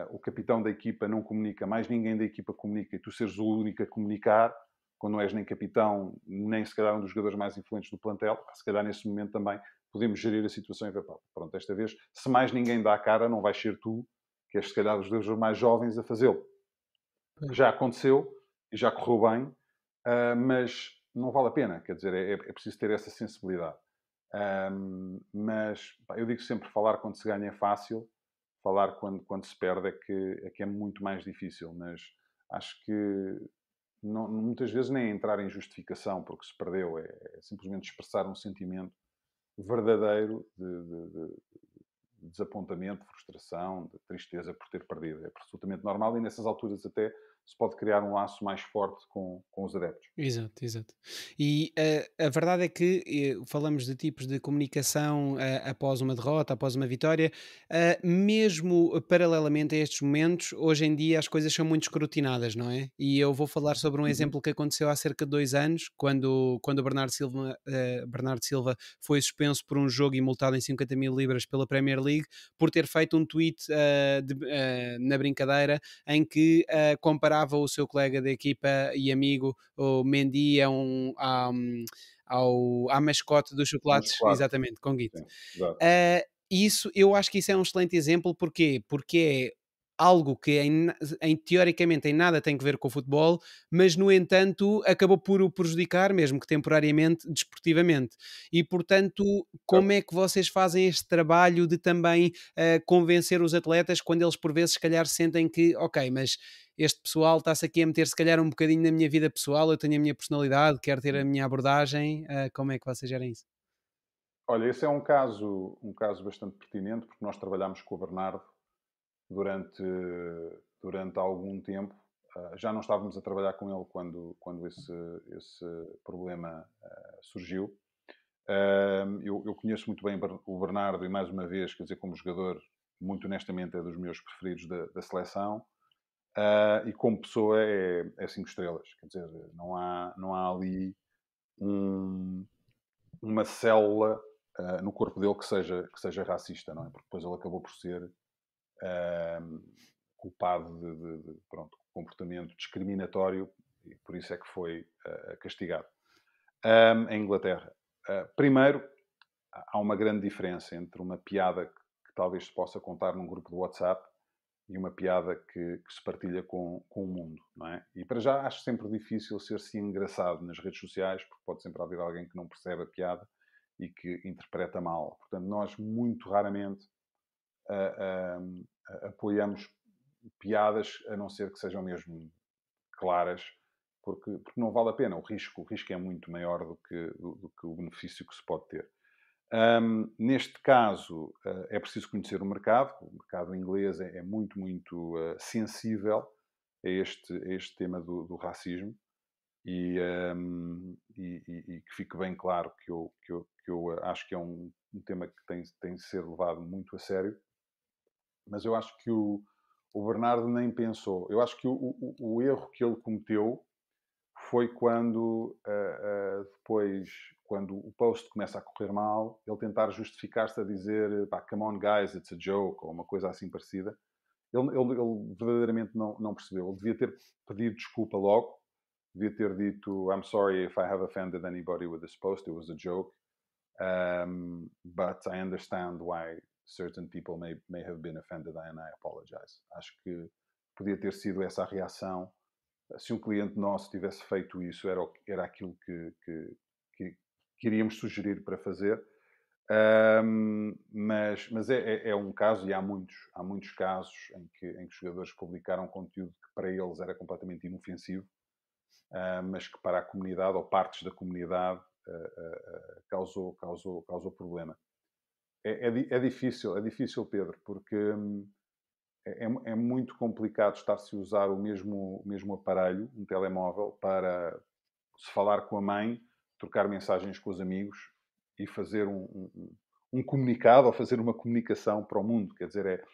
o capitão da equipa não comunica, mais ninguém da equipa comunica, e tu seres o único a comunicar, quando não és nem capitão, nem se calhar um dos jogadores mais influentes do plantel, se calhar nesse momento também podemos gerir a situação e ver, pá, pronto, desta vez, se mais ninguém dá a cara, não vais ser tu, que és se calhar dos jogadores mais jovens, a fazê-lo. Já aconteceu e já correu bem, mas não vale a pena, quer dizer, é preciso ter essa sensibilidade. Mas pá, eu digo sempre, falar quando se ganha é fácil, falar quando se perde é que é muito mais difícil, mas acho que muitas vezes nem entrar em justificação porque se perdeu, é simplesmente expressar um sentimento verdadeiro de desapontamento, de frustração, de tristeza por ter perdido. É absolutamente normal e nessas alturas até se pode criar um laço mais forte com os adeptos. Exato, exato. E a verdade é que falamos de tipos de comunicação após uma derrota, após uma vitória, mesmo paralelamente a estes momentos, hoje em dia as coisas são muito escrutinadas, não é? E eu vou falar sobre um Uhum. exemplo que aconteceu há cerca de 2 anos, quando o Bernardo Silva foi suspenso por um jogo e multado em 50 mil libras pela Premier League por ter feito um tweet na brincadeira em que comparava o seu colega de equipa e amigo, o Mendy, à mascote dos Mas chocolates, claro, exatamente, com Guito. sim, exato. Isso, eu acho que isso é um excelente exemplo, porquê? Porque é algo que teoricamente em nada tem que ver com o futebol, mas no entanto acabou por o prejudicar, mesmo que temporariamente, desportivamente. E portanto, como Certo. é que vocês fazem este trabalho de também convencer os atletas quando eles por vezes se calhar sentem que, ok, mas este pessoal está-se aqui a meter se calhar um bocadinho na minha vida pessoal, eu tenho a minha personalidade, quero ter a minha abordagem, como é que vocês gerem isso? Olha, esse é um caso bastante pertinente, porque nós trabalhámos com o Bernardo durante, durante algum tempo. Já não estávamos a trabalhar com ele quando esse problema surgiu. Eu conheço muito bem o Bernardo e, mais uma vez, quer dizer, como jogador, muito honestamente, é dos meus preferidos da seleção. E como pessoa é 5 estrelas. Quer dizer, não há ali uma célula no corpo dele que seja racista, não é? Porque depois ele acabou por ser culpado de pronto, comportamento discriminatório e por isso é que foi castigado. Em Inglaterra. Primeiro, há uma grande diferença entre uma piada que talvez se possa contar num grupo de WhatsApp e uma piada que se partilha com o mundo, não é? E para já acho sempre difícil ser-se engraçado nas redes sociais, porque pode sempre haver alguém que não percebe a piada e que interpreta mal. Portanto, nós muito raramente apoiamos piadas, a não ser que sejam mesmo claras, porque não vale a pena. O risco é muito maior do que o benefício que se pode ter. Neste caso, é preciso conhecer o mercado inglês é muito, muito sensível a este tema do racismo e que fique bem claro que eu acho que é um tema que tem de ser levado muito a sério, mas eu acho que o Bernardo nem pensou. Eu acho que o erro que ele cometeu foi quando depois, quando o post começa a correr mal, ele tentar justificar-se a dizer, pá, come on guys, it's a joke, ou uma coisa assim parecida. Ele verdadeiramente não percebeu. Ele devia ter pedido desculpa logo, devia ter dito, I'm sorry if I have offended anybody with this post, it was a joke, but I understand why certain people may have been offended and I apologize. Acho que podia ter sido essa a reação. Se um cliente nosso tivesse feito isso, era aquilo que iríamos sugerir para fazer. Mas é um caso, e há muitos casos em que os jogadores publicaram conteúdo que para eles era completamente inofensivo, mas que para a comunidade ou partes da comunidade causou problema. É difícil, Pedro, porque é muito complicado estar-se a usar o mesmo aparelho, um telemóvel, para se falar com a mãe, trocar mensagens com os amigos e fazer um comunicado ou fazer uma comunicação para o mundo. Quer dizer,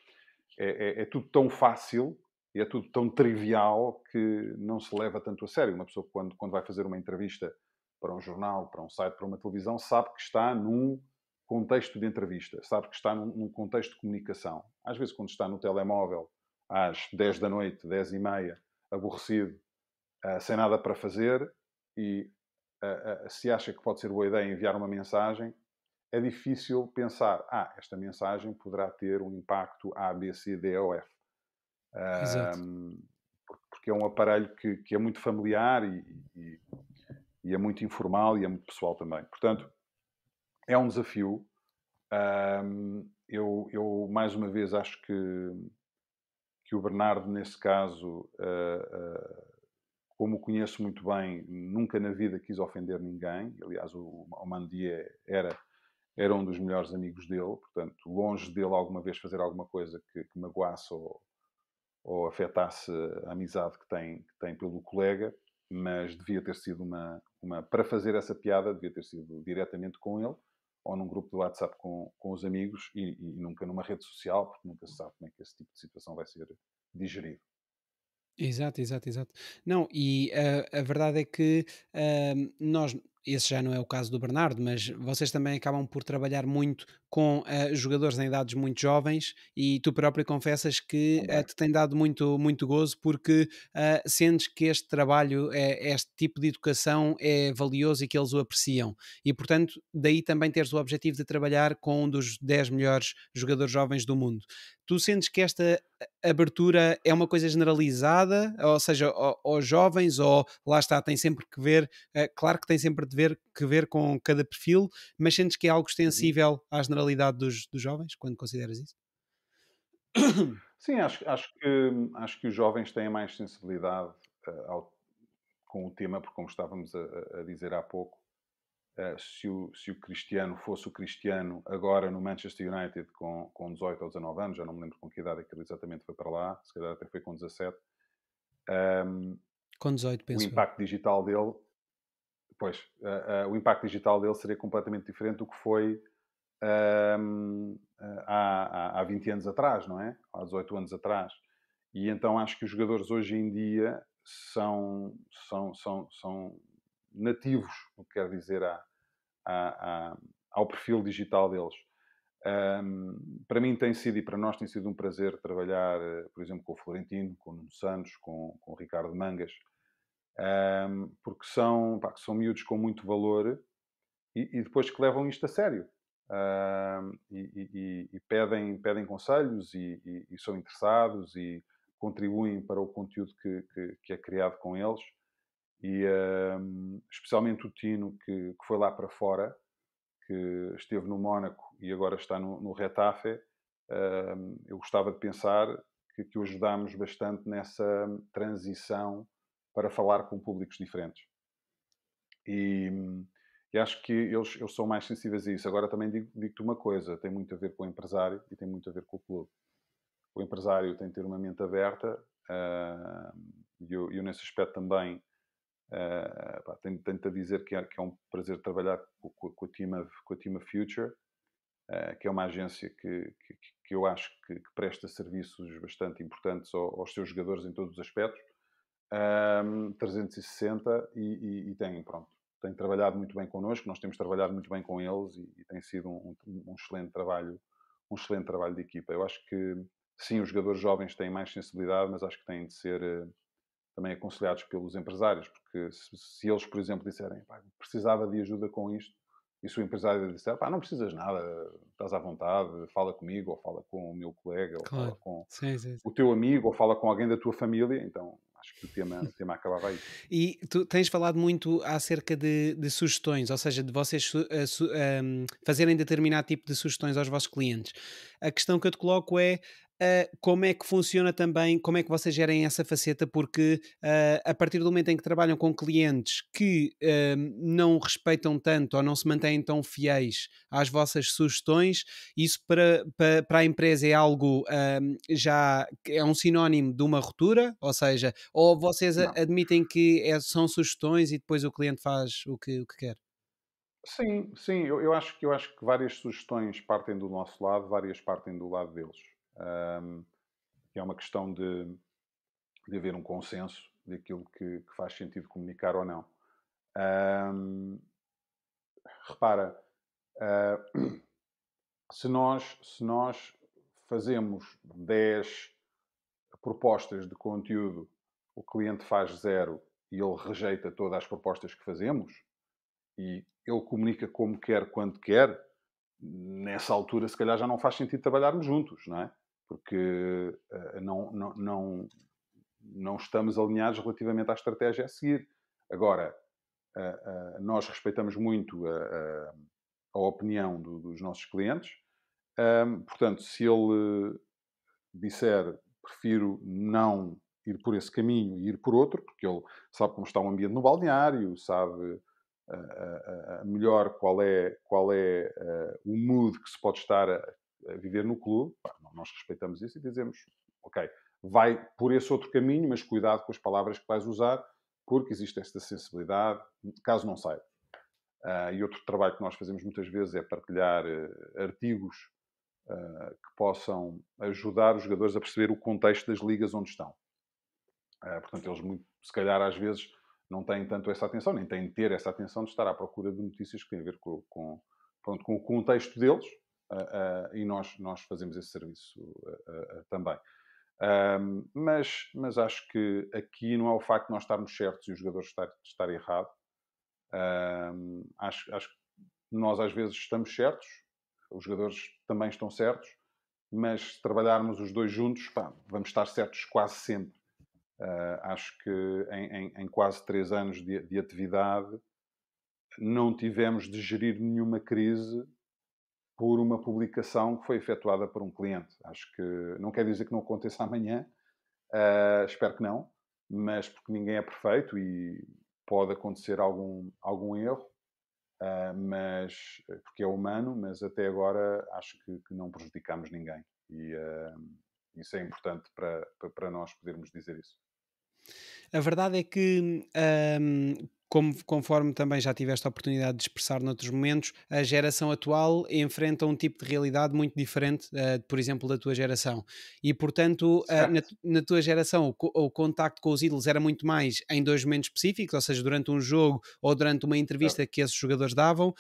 é tudo tão fácil e é tudo tão trivial que não se leva tanto a sério. Uma pessoa, quando vai fazer uma entrevista para um jornal, para um site, para uma televisão, sabe que está num contexto de entrevista, sabe que está num contexto de comunicação. Às vezes, quando está no telemóvel, às 10 da noite, 10 e meia, aborrecido, sem nada para fazer, e se acha que pode ser boa ideia enviar uma mensagem, é difícil pensar, esta mensagem poderá ter um impacto A, B, C, D ou F. Exato. Porque é um aparelho que é muito familiar e é muito informal e é muito pessoal também. Portanto, é um desafio. Eu mais uma vez, acho que o Bernardo, nesse caso, como o conheço muito bem, nunca na vida quis ofender ninguém. Aliás, o Mandié era um dos melhores amigos dele. Portanto, longe dele alguma vez fazer alguma coisa que magoasse ou afetasse a amizade que tem pelo colega, mas devia ter sido para fazer essa piada, devia ter sido diretamente com ele, ou num grupo de WhatsApp com os amigos, e nunca numa rede social, porque nunca se sabe como é que esse tipo de situação vai ser digerido. Exato, exato, exato. Não, e a verdade é que nós, esse já não é o caso do Bernardo, mas vocês também acabam por trabalhar muito com jogadores em idades muito jovens e tu próprio confessas que Também. te tem dado muito, muito gozo porque sentes que este trabalho, este tipo de educação é valioso e que eles o apreciam. E portanto, daí também teres o objetivo de trabalhar com um dos 10 melhores jogadores jovens do mundo. Tu sentes que esta abertura é uma coisa generalizada, ou seja, aos jovens, ou lá está, tem sempre que ver, claro que tem sempre que ver com cada perfil, mas sentes que é algo Uhum. extensível à generalidade dos jovens, quando consideras isso? Sim, acho que os jovens têm mais sensibilidade com o tema, porque como estávamos a dizer há pouco, se o Cristiano fosse o Cristiano agora no Manchester United com 18 ou 19 anos, já não me lembro com que idade é que ele exatamente foi para lá, se calhar até foi com 17, Com 18, o penso eu. impacto digital dele, pois, o impacto digital dele seria completamente diferente do que foi há 20 anos atrás, não é? Há 18 anos atrás. E então acho que os jogadores hoje em dia são nativos, o que quer dizer, ao perfil digital deles. Para mim tem sido, e para nós tem sido um prazer trabalhar, por exemplo, com o Florentino, com o Nuno Santos, com o Ricardo Mangas, porque são miúdos com muito valor e depois que levam isto a sério. E pedem conselhos e são interessados e contribuem para o conteúdo que é criado com eles. E especialmente o Tino, que foi lá para fora, que esteve no Mónaco e agora está no Retafe, eu gostava de pensar que o ajudámos bastante nessa transição para falar com públicos diferentes. E, e acho que eles são mais sensíveis a isso. Agora também digo-te uma coisa, tem muito a ver com o empresário e tem muito a ver com o clube. O empresário tem de ter uma mente aberta, e eu nesse aspecto também tenho-te a dizer que é um prazer trabalhar com a Team of Future, que é uma agência que eu acho que presta serviços bastante importantes aos seus jogadores em todos os aspectos, 360, e tem trabalhado muito bem connosco, nós temos trabalhado muito bem com eles e tem sido um excelente trabalho de equipa. Eu acho que, sim, os jogadores jovens têm mais sensibilidade, mas acho que têm de ser também aconselhados pelos empresários, porque se eles, por exemplo, disserem precisava de ajuda com isto, e se o empresário disser não precisas nada, estás à vontade, fala comigo, ou fala com o meu colega, ou fala Claro, com sim, sim, sim. o teu amigo, ou fala com alguém da tua família, então acho que o tema acabava aí. E tu tens falado muito acerca de sugestões, ou seja, de vocês fazerem determinado tipo de sugestões aos vossos clientes. A questão que eu te coloco é como é que funciona também, como é que vocês gerem essa faceta, porque a partir do momento em que trabalham com clientes que não respeitam tanto ou não se mantêm tão fiéis às vossas sugestões, isso para a empresa é algo já é um sinónimo de uma ruptura, ou seja, ou vocês Não. admitem que são sugestões e depois o cliente faz o que quer? Sim, sim, eu acho que várias sugestões partem do nosso lado, várias partem do lado deles. Ahm, é uma questão de haver um consenso daquilo que faz sentido comunicar ou não. Ahm, repara, ah, se nós fazemos 10 propostas de conteúdo, o cliente faz zero e ele rejeita todas as propostas que fazemos, e ele comunica como quer, quando quer, nessa altura, se calhar já não faz sentido trabalharmos juntos, não é? Porque não estamos alinhados relativamente à estratégia a seguir. Agora, nós respeitamos muito a opinião dos nossos clientes. Portanto, se ele disser prefiro não ir por esse caminho e ir por outro, porque ele sabe como está o ambiente no balneário, sabe melhor qual é o mood que se pode estar a viver no clube, pá, nós respeitamos isso e dizemos, ok, vai por esse outro caminho, mas cuidado com as palavras que vais usar, porque existe esta sensibilidade, caso não saiba. E outro trabalho que nós fazemos muitas vezes é partilhar artigos que possam ajudar os jogadores a perceber o contexto das ligas onde estão. Portanto, eles, se calhar, às vezes, não têm tanto essa atenção, nem têm de ter essa atenção de estar à procura de notícias que têm a ver pronto, com o contexto deles, e nós fazemos esse serviço também. Mas acho que aqui não é o facto de nós estarmos certos e os jogadores estar errado. Acho que nós, às vezes, estamos certos, os jogadores também estão certos, mas se trabalharmos os dois juntos, pá, vamos estar certos quase sempre. Acho que em quase 3 anos de atividade não tivemos de gerir nenhuma crise por uma publicação que foi efetuada por um cliente. Acho que não quer dizer que não aconteça amanhã, espero que não, mas porque ninguém é perfeito e pode acontecer algum erro, mas porque é humano, mas até agora acho que não prejudicamos ninguém. E isso é importante para nós podermos dizer isso. A verdade é que, conforme também já tiveste a oportunidade de expressar noutros momentos, a geração atual enfrenta um tipo de realidade muito diferente, por exemplo, da tua geração. E, portanto, Certo. na tua geração, o contacto com os ídolos era muito mais em dois momentos específicos, ou seja, durante um jogo ou durante uma Certo. entrevista que esses jogadores davam,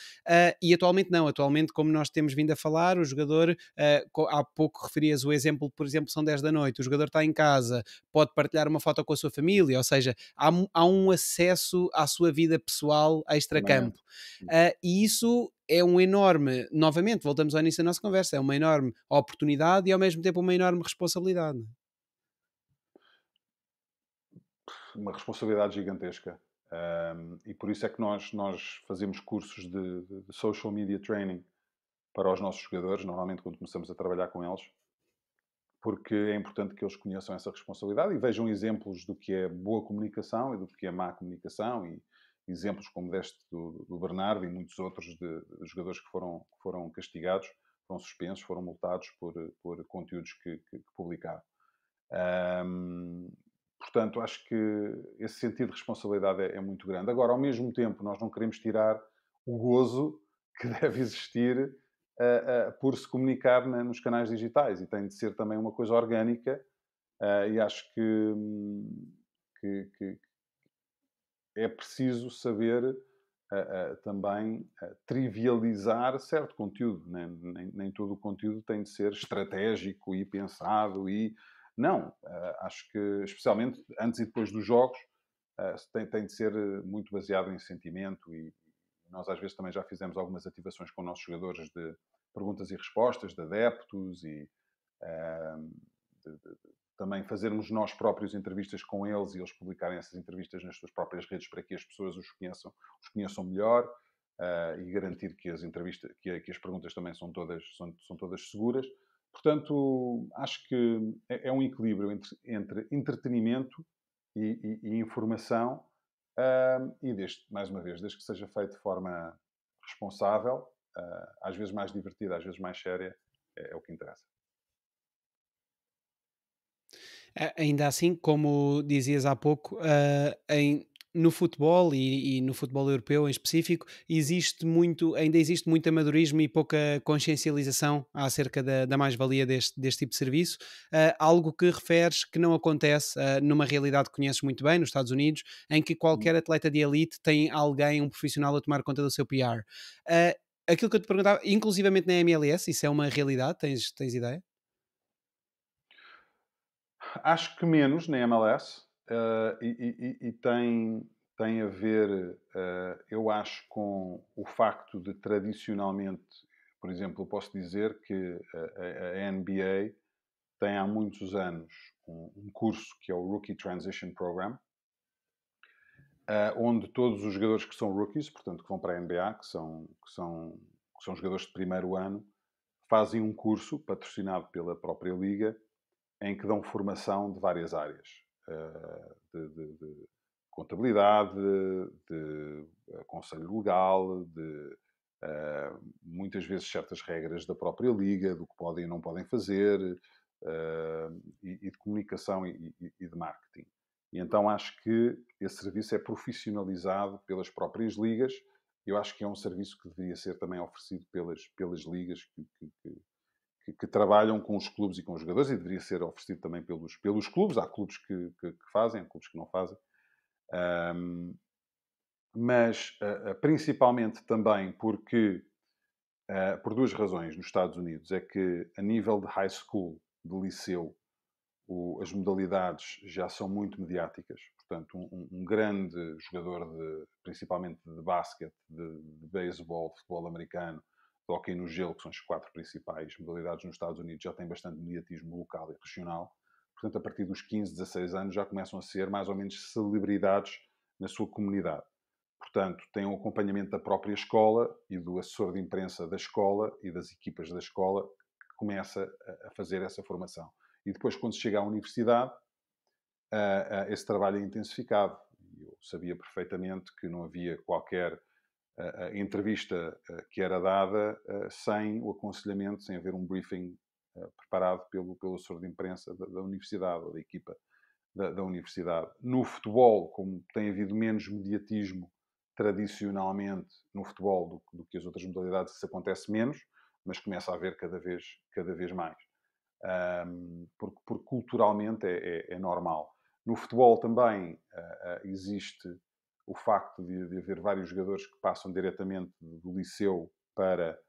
e atualmente não. Atualmente, como nós temos vindo a falar, o jogador, há pouco referias o exemplo, por exemplo, são 10 da noite, o jogador está em casa, pode partilhar uma foto com a sua família, ou seja, há um acesso à sua vida pessoal extra-campo. Permanente. E isso é um enorme, novamente, voltamos ao início da nossa conversa, é uma enorme oportunidade e ao mesmo tempo uma enorme responsabilidade. Uma responsabilidade gigantesca. E por isso é que nós fazemos cursos de social media training para os nossos jogadores, normalmente quando começamos a trabalhar com eles, porque é importante que eles conheçam essa responsabilidade e vejam exemplos do que é boa comunicação e do que é má comunicação, e exemplos como deste do Bernardo e muitos outros de jogadores que foram castigados, foram suspensos, foram multados por conteúdos que publicaram. Ahm, Portanto, acho que esse sentido de responsabilidade é muito grande. Agora, ao mesmo tempo, nós não queremos tirar o gozo que deve existir por se comunicar nos canais digitais, e tem de ser também uma coisa orgânica, e acho que é preciso saber também trivializar certo conteúdo. Nem todo o conteúdo tem de ser estratégico e pensado. Não, acho que, especialmente antes e depois dos jogos, tem de ser muito baseado em sentimento, e nós às vezes também já fizemos algumas ativações com nossos jogadores de perguntas e respostas, de adeptos e eh, também fazermos nós próprios entrevistas com eles e eles publicarem essas entrevistas nas suas próprias redes para que as pessoas os conheçam melhor, e garantir que as entrevistas, que as perguntas também são todas seguras. Portanto, acho que é um equilíbrio entre entretenimento e informação, e mais uma vez, desde que seja feito de forma responsável, às vezes mais divertida, às vezes mais séria, é o que interessa. Ainda assim, como dizias há pouco, no futebol e no futebol europeu em específico, ainda existe muito amadorismo e pouca consciencialização acerca da mais-valia deste tipo de serviço. Algo que referes que não acontece numa realidade que conheces muito bem, nos Estados Unidos, em que qualquer atleta de elite tem alguém, um profissional, a tomar conta do seu PR. Aquilo que eu te perguntava, inclusivamente na MLS, isso é uma realidade? Tens ideia? Acho que menos na MLS, e tem a ver, eu acho, com o facto de tradicionalmente, por exemplo, eu posso dizer que a NBA tem há muitos anos um curso que é o Rookie Transition Program, onde todos os jogadores que são rookies, portanto que vão para a NBA, que são jogadores de primeiro ano, fazem um curso patrocinado pela própria liga em que dão formação de várias áreas. De contabilidade, de conselho legal, de muitas vezes certas regras da própria liga, do que podem e não podem fazer, e de comunicação e de marketing. E então acho que esse serviço é profissionalizado pelas próprias ligas. Eu acho que é um serviço que deveria ser também oferecido pelas ligas que trabalham com os clubes e com os jogadores, e deveria ser oferecido também pelos clubes. Há clubes que fazem, há clubes que não fazem. Mas principalmente também porque, por duas razões nos Estados Unidos, é que a nível de high school, de liceu, as modalidades já são muito mediáticas. Portanto, um grande jogador, principalmente de basquete, de beisebol, de futebol americano, de hóquei no gelo, que são as 4 principais modalidades nos Estados Unidos, já tem bastante mediatismo local e regional. Portanto, a partir dos 15, 16 anos já começam a ser mais ou menos celebridades na sua comunidade. Portanto, tem um acompanhamento da própria escola e do assessor de imprensa da escola e das equipas da escola que começa a fazer essa formação. E depois, quando se chega à universidade, esse trabalho é intensificado. Eu sabia perfeitamente que não havia qualquer entrevista que era dada sem o aconselhamento, sem haver um briefing preparado pelo assessor de imprensa da universidade, ou da equipa da universidade. No futebol, como tem havido menos mediatismo tradicionalmente no futebol do que as outras modalidades, isso acontece menos, mas começa a haver cada vez mais. Porque culturalmente é normal. No futebol também existe o facto de haver vários jogadores que passam diretamente do liceu para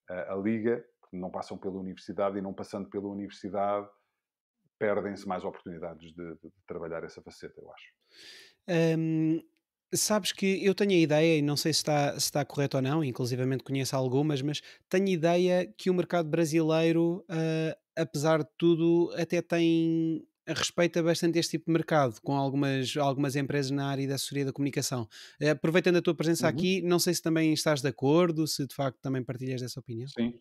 a liga, não passam pela universidade, e não passando pela universidade perdem-se mais oportunidades de trabalhar essa faceta, eu acho. Hum, Sabes que eu tenho a ideia, e não sei se está correto ou não, inclusivamente conheço algumas, mas tenho a ideia que o mercado brasileiro, apesar de tudo, até respeita bastante este tipo de mercado, com algumas empresas na área da assessoria da comunicação. Aproveitando a tua presença Uhum. aqui, não sei se também estás de acordo, se de facto também partilhas dessa opinião. Sim.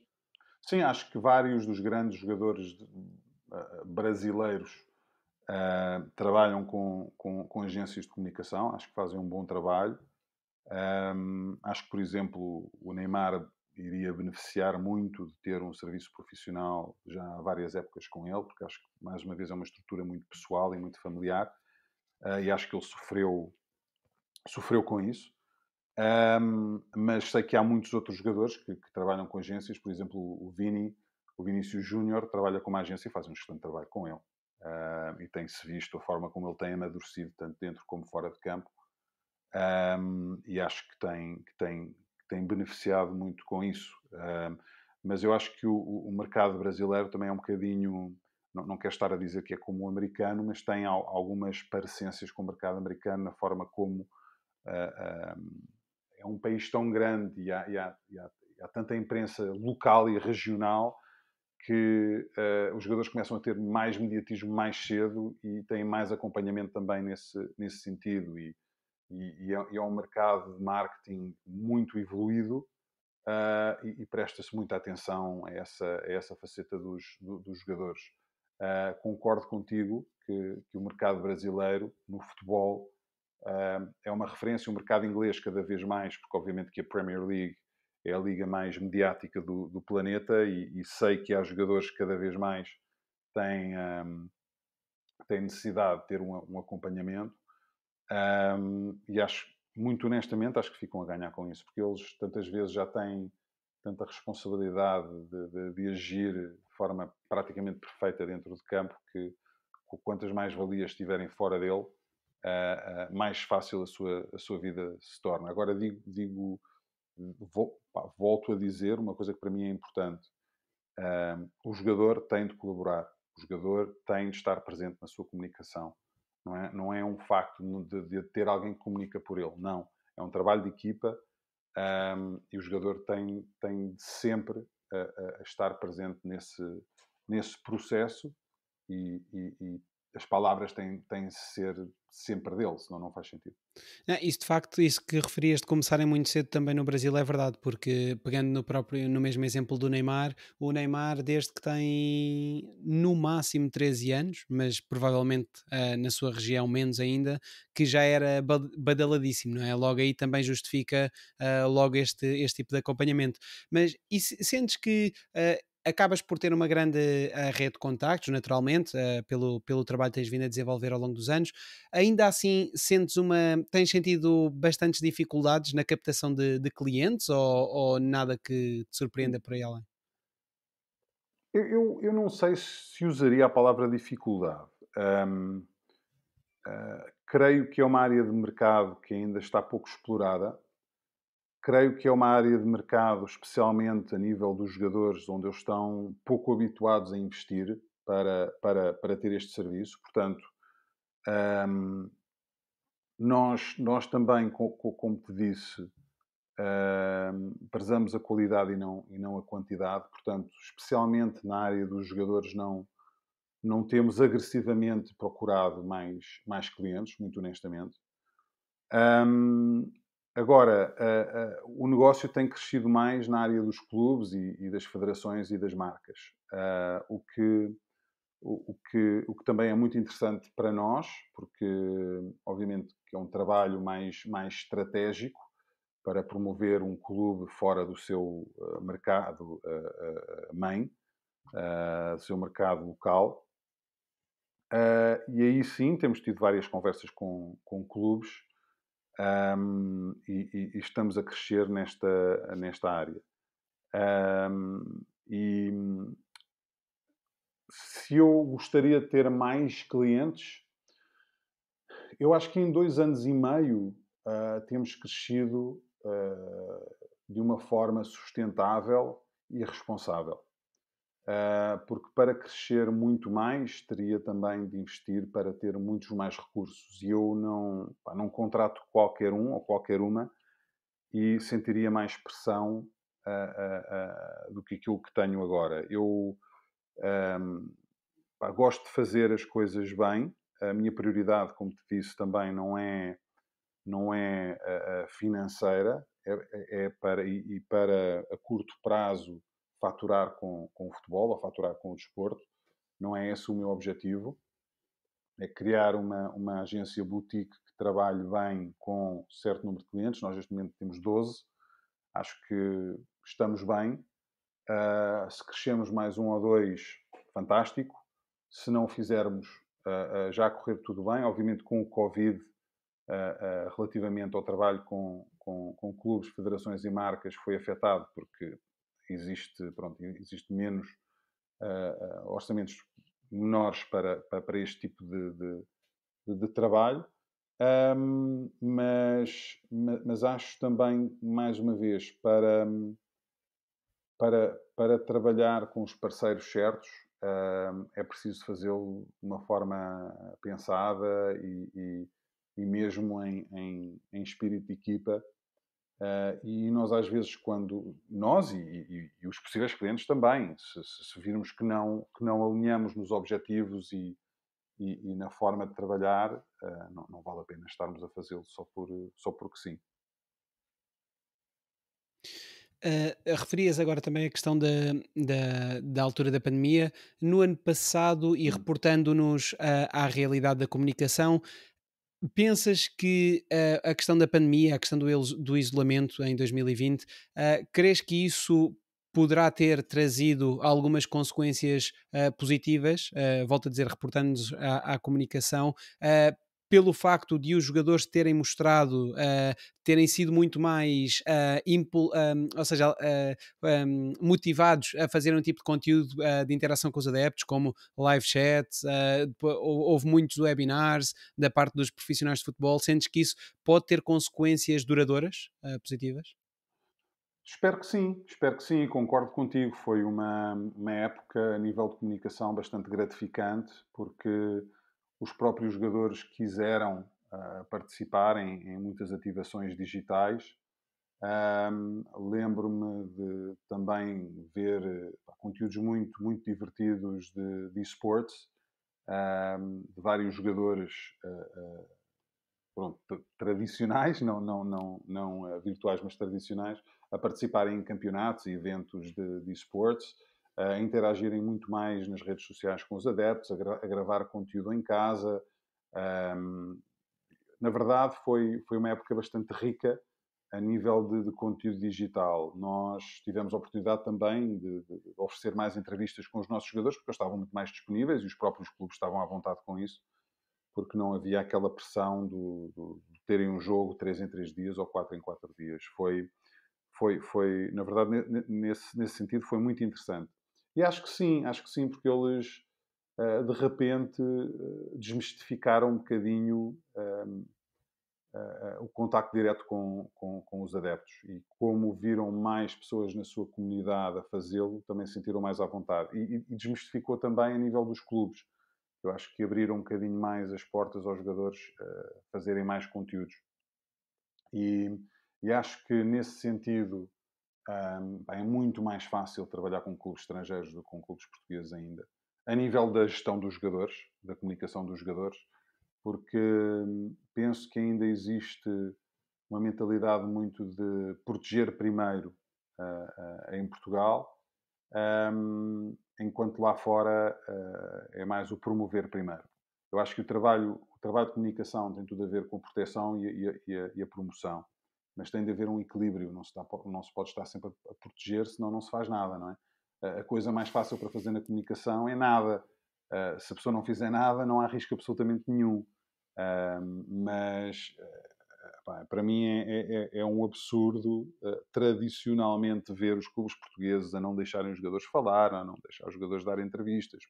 Sim, acho que vários dos grandes jogadores brasileiros trabalham com agências de comunicação. Acho que fazem um bom trabalho. Acho que, por exemplo, o Neymar iria beneficiar muito de ter um serviço profissional já há várias épocas com ele, porque acho que, mais uma vez, é uma estrutura muito pessoal e muito familiar, e acho que ele sofreu com isso. Mas sei que há muitos outros jogadores que trabalham com agências. Por exemplo, o Vinícius Júnior trabalha com uma agência e faz um excelente trabalho com ele. E tem-se visto a forma como ele tem amadurecido, tanto dentro como fora de campo. E acho que tem beneficiado muito com isso. Mas eu acho que o mercado brasileiro também é um bocadinho, não quero estar a dizer que é como o americano, mas tem algumas parecências com o mercado americano na forma como é um país tão grande e há tanta imprensa local e regional que os jogadores começam a ter mais mediatismo mais cedo e têm mais acompanhamento também nesse sentido. E é um mercado de marketing muito evoluído e presta-se muita atenção a essa faceta dos jogadores. Concordo contigo que o mercado brasileiro no futebol é uma referência, o mercado inglês cada vez mais, porque obviamente que a Premier League é a liga mais mediática do planeta e sei que há jogadores que cada vez mais têm necessidade de ter um acompanhamento e acho, muito honestamente, acho que ficam a ganhar com isso, porque eles tantas vezes já têm tanta responsabilidade de agir de forma praticamente perfeita dentro de campo que quantas mais valias estiverem fora dele, mais fácil a sua vida se torna. Agora volto a dizer uma coisa que para mim é importante. O jogador tem de colaborar. O jogador tem de estar presente na sua comunicação. Não é um facto de ter alguém que comunica por ele. Não. É um trabalho de equipa e o jogador tem de sempre a estar presente nesse processo e as palavras têm de ser sempre dele, senão não faz sentido. Isso de facto, isso que referias de começarem muito cedo também no Brasil é verdade, porque pegando no mesmo exemplo do Neymar, o Neymar desde que tem no máximo 13 anos, mas provavelmente na sua região menos ainda, que já era badaladíssimo, não é? Logo aí também justifica logo este tipo de acompanhamento. Mas e sentes que acabas por ter uma grande rede de contactos, naturalmente, pelo trabalho que tens vindo a desenvolver ao longo dos anos. Ainda assim, tens sentido bastantes dificuldades na captação de clientes ou nada que te surpreenda por aí além? Eu não sei se usaria a palavra dificuldade. Creio que é uma área de mercado que ainda está pouco explorada. Creio que é uma área de mercado, especialmente a nível dos jogadores, onde eles estão pouco habituados a investir para ter este serviço. Portanto, nós também, como te disse, prezamos a qualidade e não a quantidade. Portanto, especialmente na área dos jogadores, não temos agressivamente procurado mais clientes, muito honestamente. Agora, o negócio tem crescido mais na área dos clubes e das federações e das marcas. O que também é muito interessante para nós, porque obviamente que é um trabalho mais estratégico para promover um clube fora do seu mercado mãe, do seu mercado local. E aí sim temos tido várias conversas com clubes e estamos a crescer nesta área. E se eu gostaria de ter mais clientes, eu acho que em 2 anos e meio temos crescido de uma forma sustentável e responsável. Porque para crescer muito mais, teria também de investir para ter muitos mais recursos. E eu não contrato qualquer um ou qualquer uma e sentiria mais pressão do que aquilo que tenho agora. Eu gosto de fazer as coisas bem. A minha prioridade, como te disse, também não é financeira, para a curto prazo faturar com o futebol ou faturar com o desporto. Não é esse o meu objetivo. É criar uma agência boutique que trabalhe bem com certo número de clientes. Nós, neste momento, temos 12. Acho que estamos bem. Se crescermos mais 1 ou 2, fantástico. Se não o fizermos, já correr tudo bem. Obviamente, com o Covid, relativamente ao trabalho com clubes, federações e marcas, foi afetado porque existe menos orçamentos menores para este tipo de trabalho. Mas acho também, mais uma vez, para trabalhar com os parceiros certos, é preciso fazê-lo de uma forma pensada e mesmo em espírito de equipa, E nós, às vezes, quando nós e os possíveis clientes também, se virmos que não alinhamos nos objetivos e na forma de trabalhar, não vale a pena estarmos a fazê-lo só porque sim. Referias agora também a questão da altura da pandemia. No ano passado, e Hum. reportando-nos à realidade da comunicação, pensas que a questão da pandemia, a questão do isolamento em 2020, crees que isso poderá ter trazido algumas consequências positivas, volto a dizer, reportando-nos à comunicação, pelo facto de os jogadores terem mostrado, terem sido muito mais, ou seja, motivados a fazer um tipo de conteúdo de interação com os adeptos, como live chats, houve muitos webinars da parte dos profissionais de futebol. Sentes que isso pode ter consequências duradouras, positivas? Espero que sim, concordo contigo. Foi uma época, a nível de comunicação, bastante gratificante, porque os próprios jogadores quiseram participar em muitas ativações digitais. Lembro-me de também ver conteúdos muito divertidos de esportes, de vários jogadores pronto, tradicionais, não virtuais, mas tradicionais, a participarem em campeonatos e eventos de esportes, a interagirem muito mais nas redes sociais com os adeptos, a gravar conteúdo em casa. Um, Na verdade, foi uma época bastante rica a nível de conteúdo digital. Nós tivemos a oportunidade também de oferecer mais entrevistas com os nossos jogadores, porque eles estavam muito mais disponíveis e os próprios clubes estavam à vontade com isso, porque não havia aquela pressão de terem um jogo 3 em 3 dias ou 4 em 4 dias. Na verdade, nesse sentido, foi muito interessante. E acho que sim, porque eles, de repente, desmistificaram um bocadinho o contacto direto com os adeptos. E como viram mais pessoas na sua comunidade a fazê-lo, também se sentiram mais à vontade. E desmistificou também a nível dos clubes. Eu acho que abriram um bocadinho mais as portas aos jogadores fazerem mais conteúdos. E, e acho que, nesse sentido, é muito mais fácil trabalhar com clubes estrangeiros do que com clubes portugueses ainda. A nível da gestão dos jogadores, da comunicação dos jogadores, porque penso que ainda existe uma mentalidade muito de proteger primeiro em Portugal, enquanto lá fora é mais o promover primeiro. Eu acho que o trabalho de comunicação tem tudo a ver com a proteção e a promoção, mas tem de haver um equilíbrio, não se pode estar sempre a proteger, senão não se faz nada, não é? A coisa mais fácil para fazer na comunicação é nada. Se a pessoa não fizer nada, não há risco absolutamente nenhum. Mas pá, para mim é um absurdo tradicionalmente ver os clubes portugueses a não deixarem os jogadores falar, a não deixar os jogadores dar entrevistas,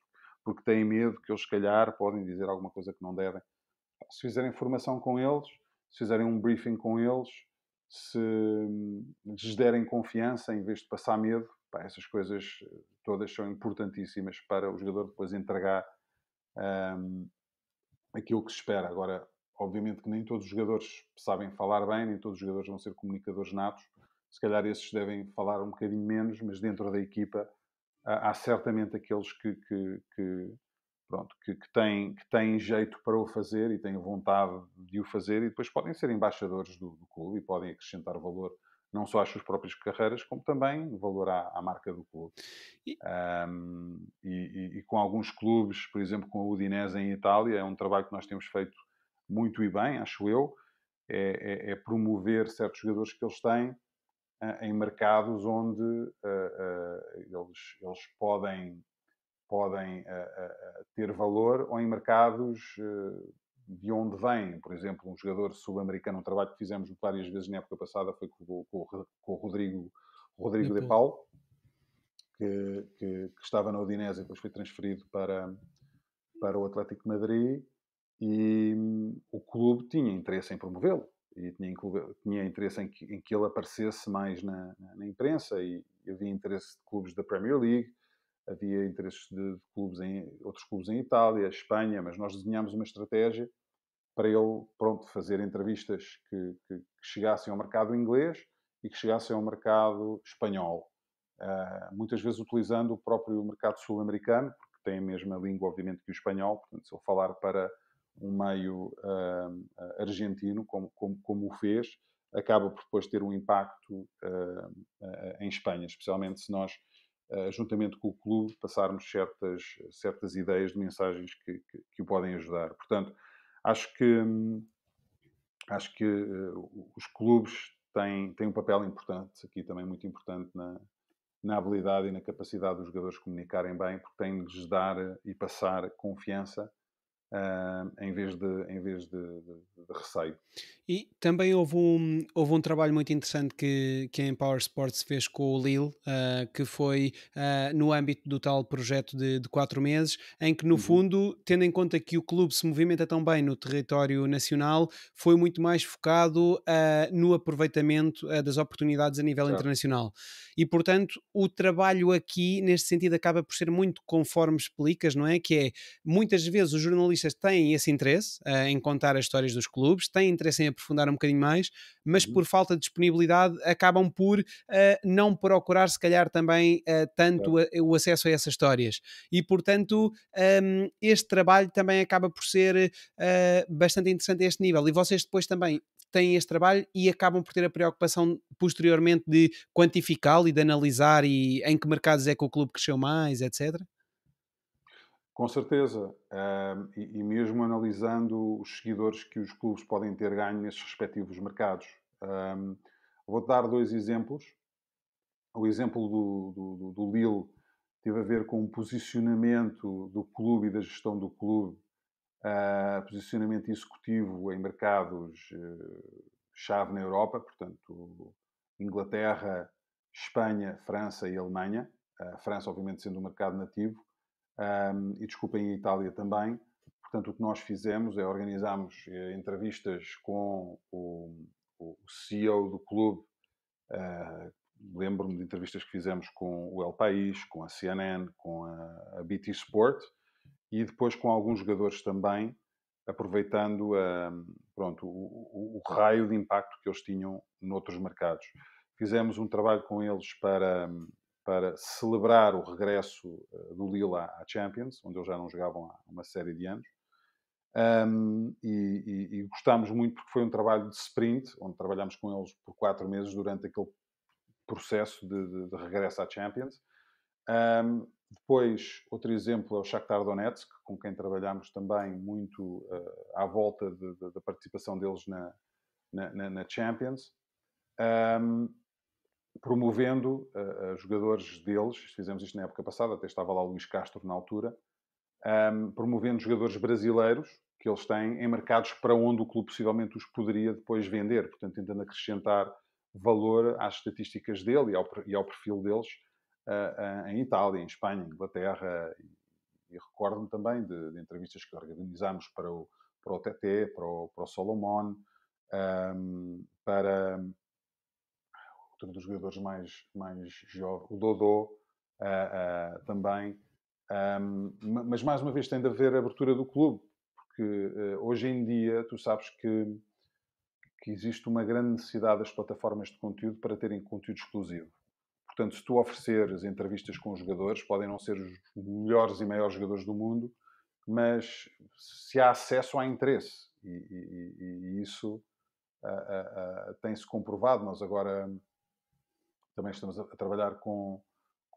porque têm medo que eles, se calhar, podem dizer alguma coisa que não devem. Se fizerem formação com eles, se fizerem um briefing com eles, se lhes derem confiança em vez de passar medo, pá, essas coisas todas são importantíssimas para o jogador depois entregar um, aquilo que se espera. Agora, obviamente que nem todos os jogadores sabem falar bem, nem todos os jogadores vão ser comunicadores natos. Se calhar esses devem falar um bocadinho menos, mas dentro da equipa há certamente aqueles que têm jeito para o fazer e têm vontade de o fazer e depois podem ser embaixadores do clube e podem acrescentar valor não só às suas próprias carreiras, como também valor à marca do clube. E, E com alguns clubes, por exemplo, com a Udinese em Itália, é um trabalho que nós temos feito muito e bem, acho eu, é promover certos jogadores que eles têm em mercados onde eles podem ter valor ou em mercados de onde vêm. Por exemplo, um jogador sul-americano, um trabalho que fizemos várias vezes na época passada foi com o Rodrigo de Depois, Paulo, que estava na Udinese e depois foi transferido para o Atlético de Madrid e o clube tinha interesse em promovê-lo e tinha interesse em que ele aparecesse mais na imprensa e havia interesse de clubes da Premier League, havia interesses de outros clubes em Itália, Espanha, mas nós desenhámos uma estratégia para ele, pronto, fazer entrevistas que chegassem ao mercado inglês e que chegassem ao mercado espanhol. Muitas vezes utilizando o próprio mercado sul-americano, porque tem a mesma língua, obviamente, que o espanhol. Portanto, se eu falar para um meio argentino, como o fez, acaba por depois ter um impacto em Espanha, especialmente se nós, juntamente com o clube, passarmos certas ideias de mensagens que o podem ajudar. Portanto, acho que, acho que os clubes têm um papel importante aqui, também muito importante, na habilidade e na capacidade dos jogadores comunicarem bem, porque têm de lhes dar e passar confiança em vez de receio. E também houve um trabalho muito interessante que a Empower Sports fez com o Lille, que foi no âmbito do tal projeto de 4 meses, em que, no Uhum. fundo, tendo em conta que o clube se movimenta tão bem no território nacional, foi muito mais focado no aproveitamento das oportunidades a nível Certo. internacional. E, portanto, o trabalho aqui, neste sentido, acaba por ser muito conforme explicas, não é? Que é, muitas vezes os jornalistas têm esse interesse em contar as histórias dos clubes, têm interesse em aprofundar um bocadinho mais, mas Uhum. por falta de disponibilidade acabam por não procurar, se calhar, também tanto Certo. o acesso a essas histórias. E, portanto, este trabalho também acaba por ser bastante interessante a este nível. E vocês depois também têm este trabalho e acabam por ter a preocupação posteriormente de quantificá-lo e de analisar e em que mercados é que o clube cresceu mais, etc. Com certeza. E mesmo analisando os seguidores que os clubes podem ter ganho nesses respectivos mercados. Vou-te dar dois exemplos. O exemplo do Lille teve a ver com o posicionamento do clube e da gestão do clube, posicionamento executivo em mercados chave na Europa, portanto, Inglaterra, Espanha, França e Alemanha. A França, obviamente, sendo um mercado nativo, e desculpem, a Itália também. Portanto, o que nós fizemos é organizarmos entrevistas com o CEO do clube. Lembro-me de entrevistas que fizemos com o El País, com a CNN, com a BT Sport e depois com alguns jogadores também, aproveitando pronto, o raio de impacto que eles tinham noutros mercados. Fizemos um trabalho com eles para celebrar o regresso do Lille à Champions, onde eles já não jogavam há uma série de anos. E gostámos muito porque foi um trabalho de sprint, onde trabalhámos com eles por 4 meses durante aquele processo de regresso à Champions. Depois, outro exemplo é o Shakhtar Donetsk, com quem trabalhámos também muito à volta da participação deles na Champions, promovendo jogadores deles. Fizemos isto na época passada, até estava lá o Luís Castro na altura, promovendo jogadores brasileiros que eles têm em mercados para onde o clube possivelmente os poderia depois vender, portanto tentando acrescentar valor às estatísticas dele e ao perfil deles em Itália, em Espanha, em Inglaterra, e recordo-me também de entrevistas que organizámos para o TT, para o Solomon, para outro dos jogadores mais jovens, o Dodô, também. Mas mais uma vez tem de haver abertura do clube, porque hoje em dia tu sabes que existe uma grande necessidade das plataformas de conteúdo para terem conteúdo exclusivo. Portanto, se tu ofereceres entrevistas com os jogadores, podem não ser os melhores e maiores jogadores do mundo, mas se há acesso, há interesse. E isso tem-se comprovado. Nós agora também estamos a trabalhar com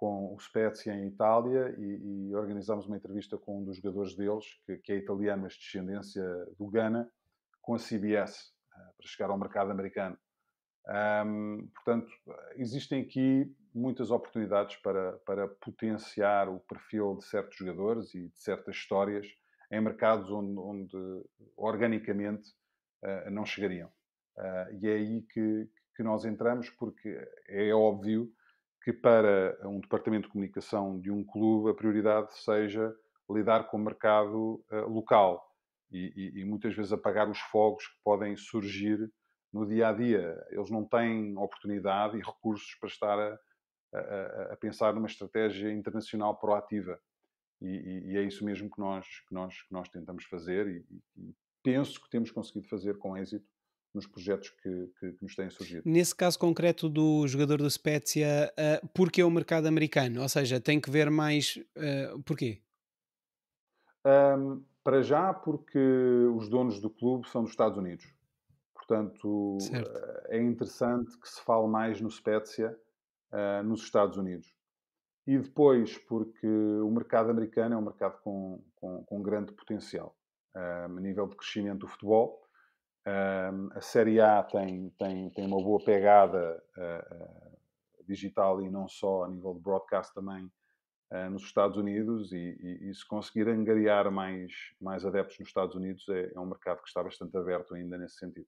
o Spezia em Itália e organizámos uma entrevista com um dos jogadores deles, que é italiano, mas de descendência do Ghana, com a CBS, para chegar ao mercado americano. Portanto, existem aqui muitas oportunidades para potenciar o perfil de certos jogadores e de certas histórias em mercados onde organicamente não chegariam. E é aí que nós entramos, porque é óbvio que para um departamento de comunicação de um clube a prioridade seja lidar com o mercado local e muitas vezes apagar os fogos que podem surgir no dia a dia. Eles não têm oportunidade e recursos para estar a pensar numa estratégia internacional proativa. E é isso mesmo que nós tentamos fazer e penso que temos conseguido fazer com êxito nos projetos que nos têm surgido. Nesse caso concreto do jogador do Spezia, porquê o mercado americano? Ou seja, tem que ver mais. Porquê? Para já, porque os donos do clube são dos Estados Unidos. Portanto, Certo. é interessante que se fale mais no Spezia, nos Estados Unidos. E depois, porque o mercado americano é um mercado com grande potencial. A nível de crescimento do futebol, a Série A tem uma boa pegada digital e não só a nível de broadcast também nos Estados Unidos e se conseguir angariar mais adeptos nos Estados Unidos é um mercado que está bastante aberto ainda nesse sentido.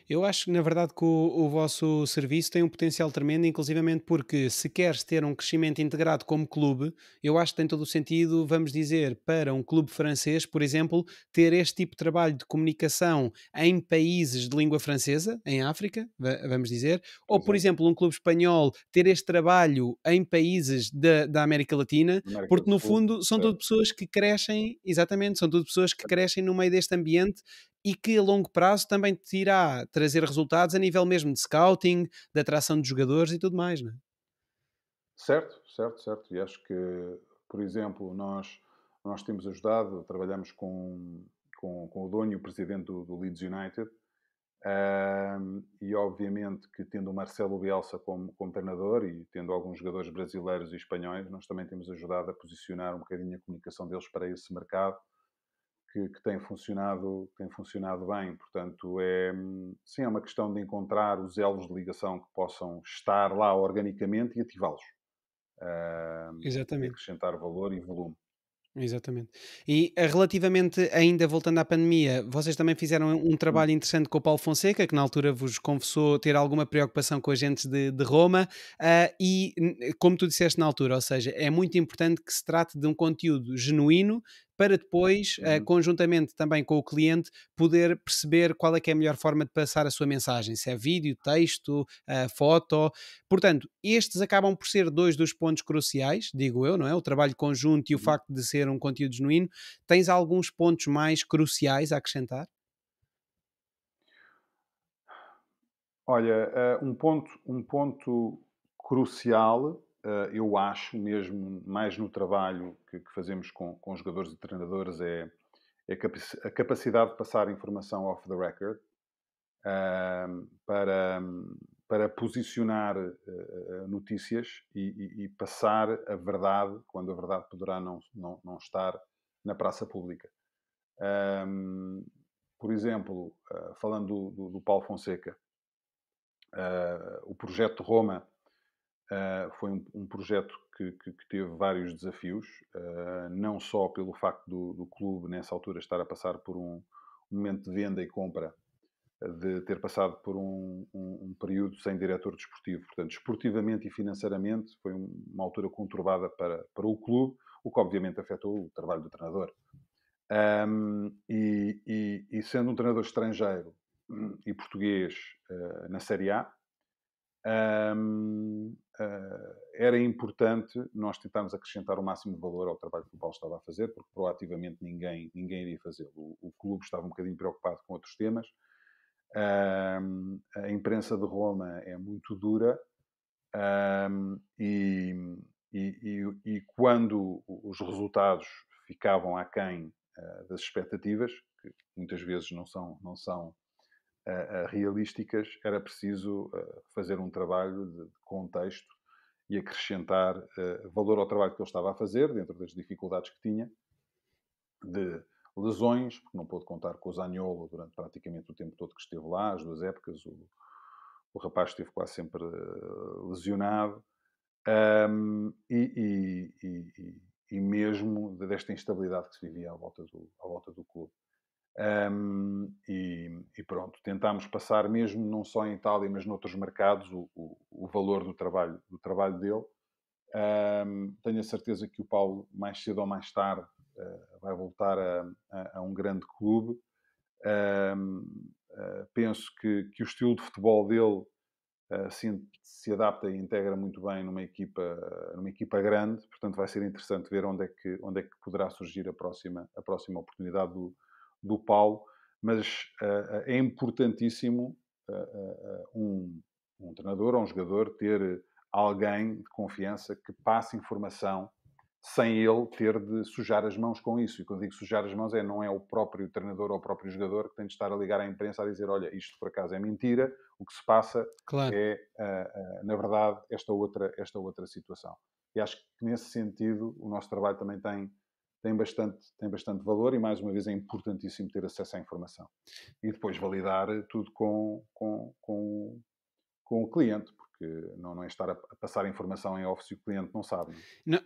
Eu acho, na verdade, que o vosso serviço tem um potencial tremendo, inclusivamente porque se queres ter um crescimento integrado como clube, eu acho que tem todo o sentido, vamos dizer, para um clube francês, por exemplo, ter este tipo de trabalho de comunicação em países de língua francesa, em África, vamos dizer, Por ou, por exemplo, exemplo, um clube espanhol ter este trabalho em países da América Latina, na América porque do no Sul, fundo são tudo certo? pessoas que crescem, exatamente, são tudo pessoas que crescem no meio deste ambiente e que a longo prazo também te irá trazer resultados a nível mesmo de scouting, de atração de jogadores e tudo mais, não é? Certo, certo, certo. E acho que, por exemplo, nós temos ajudado, trabalhamos com o dono e o presidente do Leeds United, e obviamente que tendo o Marcelo Bielsa como treinador e tendo alguns jogadores brasileiros e espanhóis, nós também temos ajudado a posicionar um bocadinho a comunicação deles para esse mercado que tem funcionado bem. Portanto, sim, é uma questão de encontrar os elos de ligação que possam estar lá organicamente e ativá-los. E Exatamente. acrescentar valor e volume. Exatamente. E relativamente, ainda voltando à pandemia, vocês também fizeram um Hum, trabalho interessante com o Paulo Fonseca, que na altura vos confessou ter alguma preocupação com agentes de Roma, como tu disseste na altura, ou seja, é muito importante que se trate de um conteúdo genuíno para depois, uhum, conjuntamente também com o cliente, poder perceber qual é que é a melhor forma de passar a sua mensagem, se é vídeo, texto, foto. Portanto, estes acabam por ser dois dos pontos cruciais, digo eu, não é? O trabalho conjunto e o uhum. facto de ser um conteúdo genuíno. Tens alguns pontos mais cruciais a acrescentar? Olha, um ponto crucial, eu acho mesmo, mais no trabalho que fazemos com jogadores e treinadores, é a capacidade de passar informação off the record, para posicionar notícias e passar a verdade, quando a verdade poderá não estar na praça pública. Ahm, por exemplo, falando do Paulo Fonseca, o projeto Roma foi um projeto que teve vários desafios, não só pelo facto do clube, nessa altura, estar a passar por um momento de venda e compra, de ter passado por um período sem diretor desportivo. Portanto, esportivamente e financeiramente, foi uma altura conturbada para o clube, o que obviamente afetou o trabalho do treinador. E sendo um treinador estrangeiro e português na Série A, era importante nós tentarmos acrescentar o máximo de valor ao trabalho que o Paulo estava a fazer, porque proativamente ninguém iria fazê-lo. O clube estava um bocadinho preocupado com outros temas. A imprensa de Roma é muito dura, e quando os resultados ficavam aquém das expectativas, que muitas vezes não são realísticas, era preciso fazer um trabalho de contexto e acrescentar valor ao trabalho que ele estava a fazer, dentro das dificuldades que tinha, de lesões, porque não pôde contar com o Zaniolo durante praticamente o tempo todo que esteve lá, as duas épocas. O rapaz esteve quase sempre lesionado. E mesmo desta instabilidade que se vivia à volta do clube. E pronto, tentámos passar mesmo não só em Itália, mas noutros mercados, o valor do trabalho dele. Tenho a certeza que o Paulo, mais cedo ou mais tarde, vai voltar a um grande clube. Penso que o estilo de futebol dele se adapta e integra muito bem numa equipa grande. Portanto, vai ser interessante ver onde é que poderá surgir a próxima oportunidade do Paulo. mas é importantíssimo um treinador ou um jogador ter alguém de confiança que passe informação sem ele ter de sujar as mãos com isso. E quando digo sujar as mãos, não é o próprio treinador ou o próprio jogador que tem de estar a ligar à imprensa a dizer: olha, isto por acaso é mentira, o que se passa Claro. é, na verdade, esta outra situação. E acho que, nesse sentido, o nosso trabalho também tem bastante valor e, mais uma vez, é importantíssimo ter acesso à informação. E depois validar tudo com o cliente, porque não é estar a passar informação em off se o cliente não sabe. Não,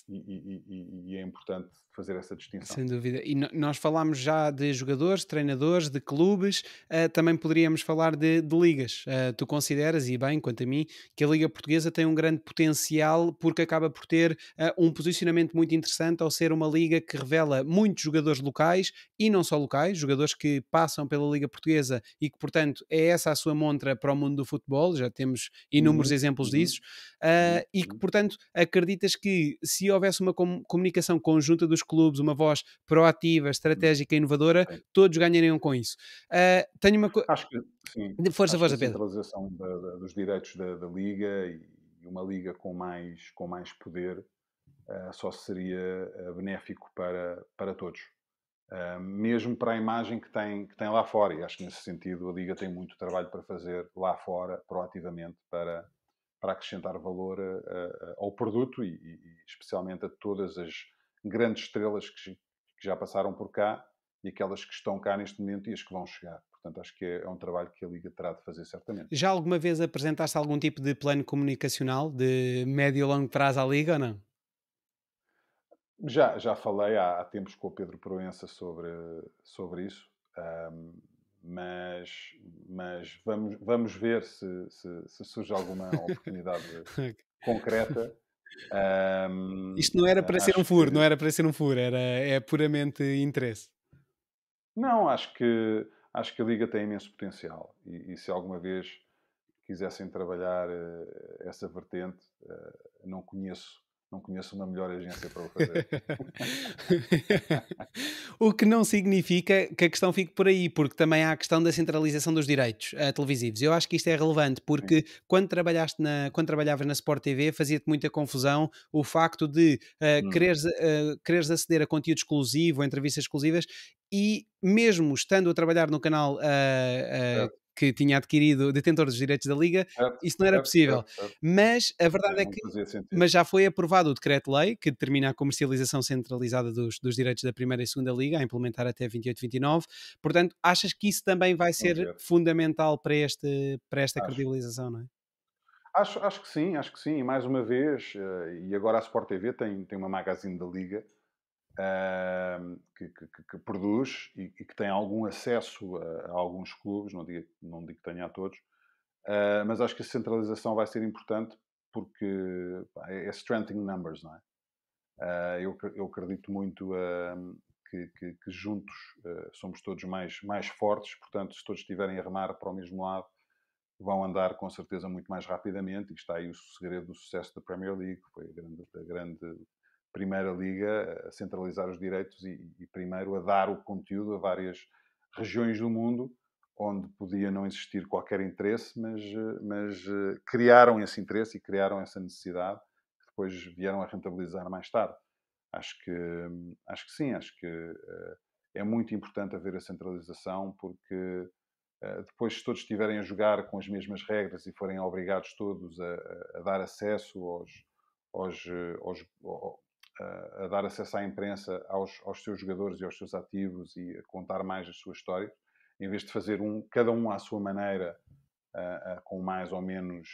E é importante fazer essa distinção. sem dúvida. E nós falámos já de jogadores, treinadores, de clubes, também poderíamos falar de ligas. Tu consideras, e bem, quanto a mim, que a Liga Portuguesa tem um grande potencial porque acaba por ter um posicionamento muito interessante ao ser uma liga que revela muitos jogadores locais e não só locais, jogadores que passam pela Liga Portuguesa e que, portanto, é essa a sua montra para o mundo do futebol, já temos inúmeros Uhum, exemplos uhum, disso, e que, uhum. portanto, acreditas que se houvesse uma comunicação conjunta dos clubes, uma voz proativa, estratégica e inovadora, Sim. todos ganhariam com isso. Tenho uma coisa. Acho que sim. Força, Acho que a força, Pedro. centralização dos direitos da liga e uma liga com mais poder só seria benéfico para todos. Mesmo para a imagem que tem lá fora. E acho que, nesse sentido, a liga tem muito trabalho para fazer lá fora, proativamente, para acrescentar valor ao produto e especialmente a todas as grandes estrelas que já passaram por cá e aquelas que estão cá neste momento e as que vão chegar. Portanto, acho que é um trabalho que a Liga terá de fazer, certamente. Já alguma vez apresentaste algum tipo de plano comunicacional de médio e longo prazo à Liga ou não? Já falei há tempos com o Pedro Proença sobre isso, ahm, mas, mas vamos ver se surge alguma oportunidade concreta. Isto não era para ser um Acho furo, não que era para ser um furo, é puramente interesse. não, acho que a Liga tem imenso potencial e se alguma vez quisessem trabalhar essa vertente, não conheço uma melhor agência para o fazer. O que não significa que a questão fique por aí, porque também há a questão da centralização dos direitos televisivos. Eu acho que isto é relevante, Sim. porque quando trabalhavas na Sport TV, fazia-te muita confusão o facto de Hum, quereres aceder a conteúdo exclusivo, a entrevistas exclusivas, e mesmo estando a trabalhar no canal certo, que tinha adquirido detentor dos direitos da Liga, certo, isso não era certo, possível. certo, certo. Mas a Sim, verdade é não que fazia sentido. mas já foi aprovado o decreto-lei que determina a comercialização centralizada dos direitos da primeira e segunda liga, a implementar até 28-29. Portanto, achas que isso também vai Vamos ser ver. fundamental para esta Acho. credibilização, não é? Acho que sim, acho que sim. E mais uma vez, e agora a Sport TV tem uma magazine da Liga, que produz e que tem algum acesso a alguns clubes, não digo que tenha a todos, mas acho que a centralização vai ser importante porque pá, é strengthening numbers, não é? Eu acredito muito que juntos somos todos mais fortes, portanto, se todos estiverem a remar para o mesmo lado, vão andar com certeza muito mais rapidamente. E está aí o segredo do sucesso da Premier League, foi a grande primeira liga a centralizar os direitos e primeiro a dar o conteúdo a várias regiões do mundo onde podia não existir qualquer interesse, mas criaram esse interesse e criaram essa necessidade que depois vieram a rentabilizar mais tarde. Acho que sim, acho que é muito importante haver a centralização porque depois, se todos estiverem a jogar com as mesmas regras e forem obrigados todos a dar acesso aos, a dar acesso à imprensa, aos seus jogadores e aos seus ativos e a contar mais as suas histórias, em vez de fazer cada um à sua maneira, com mais ou menos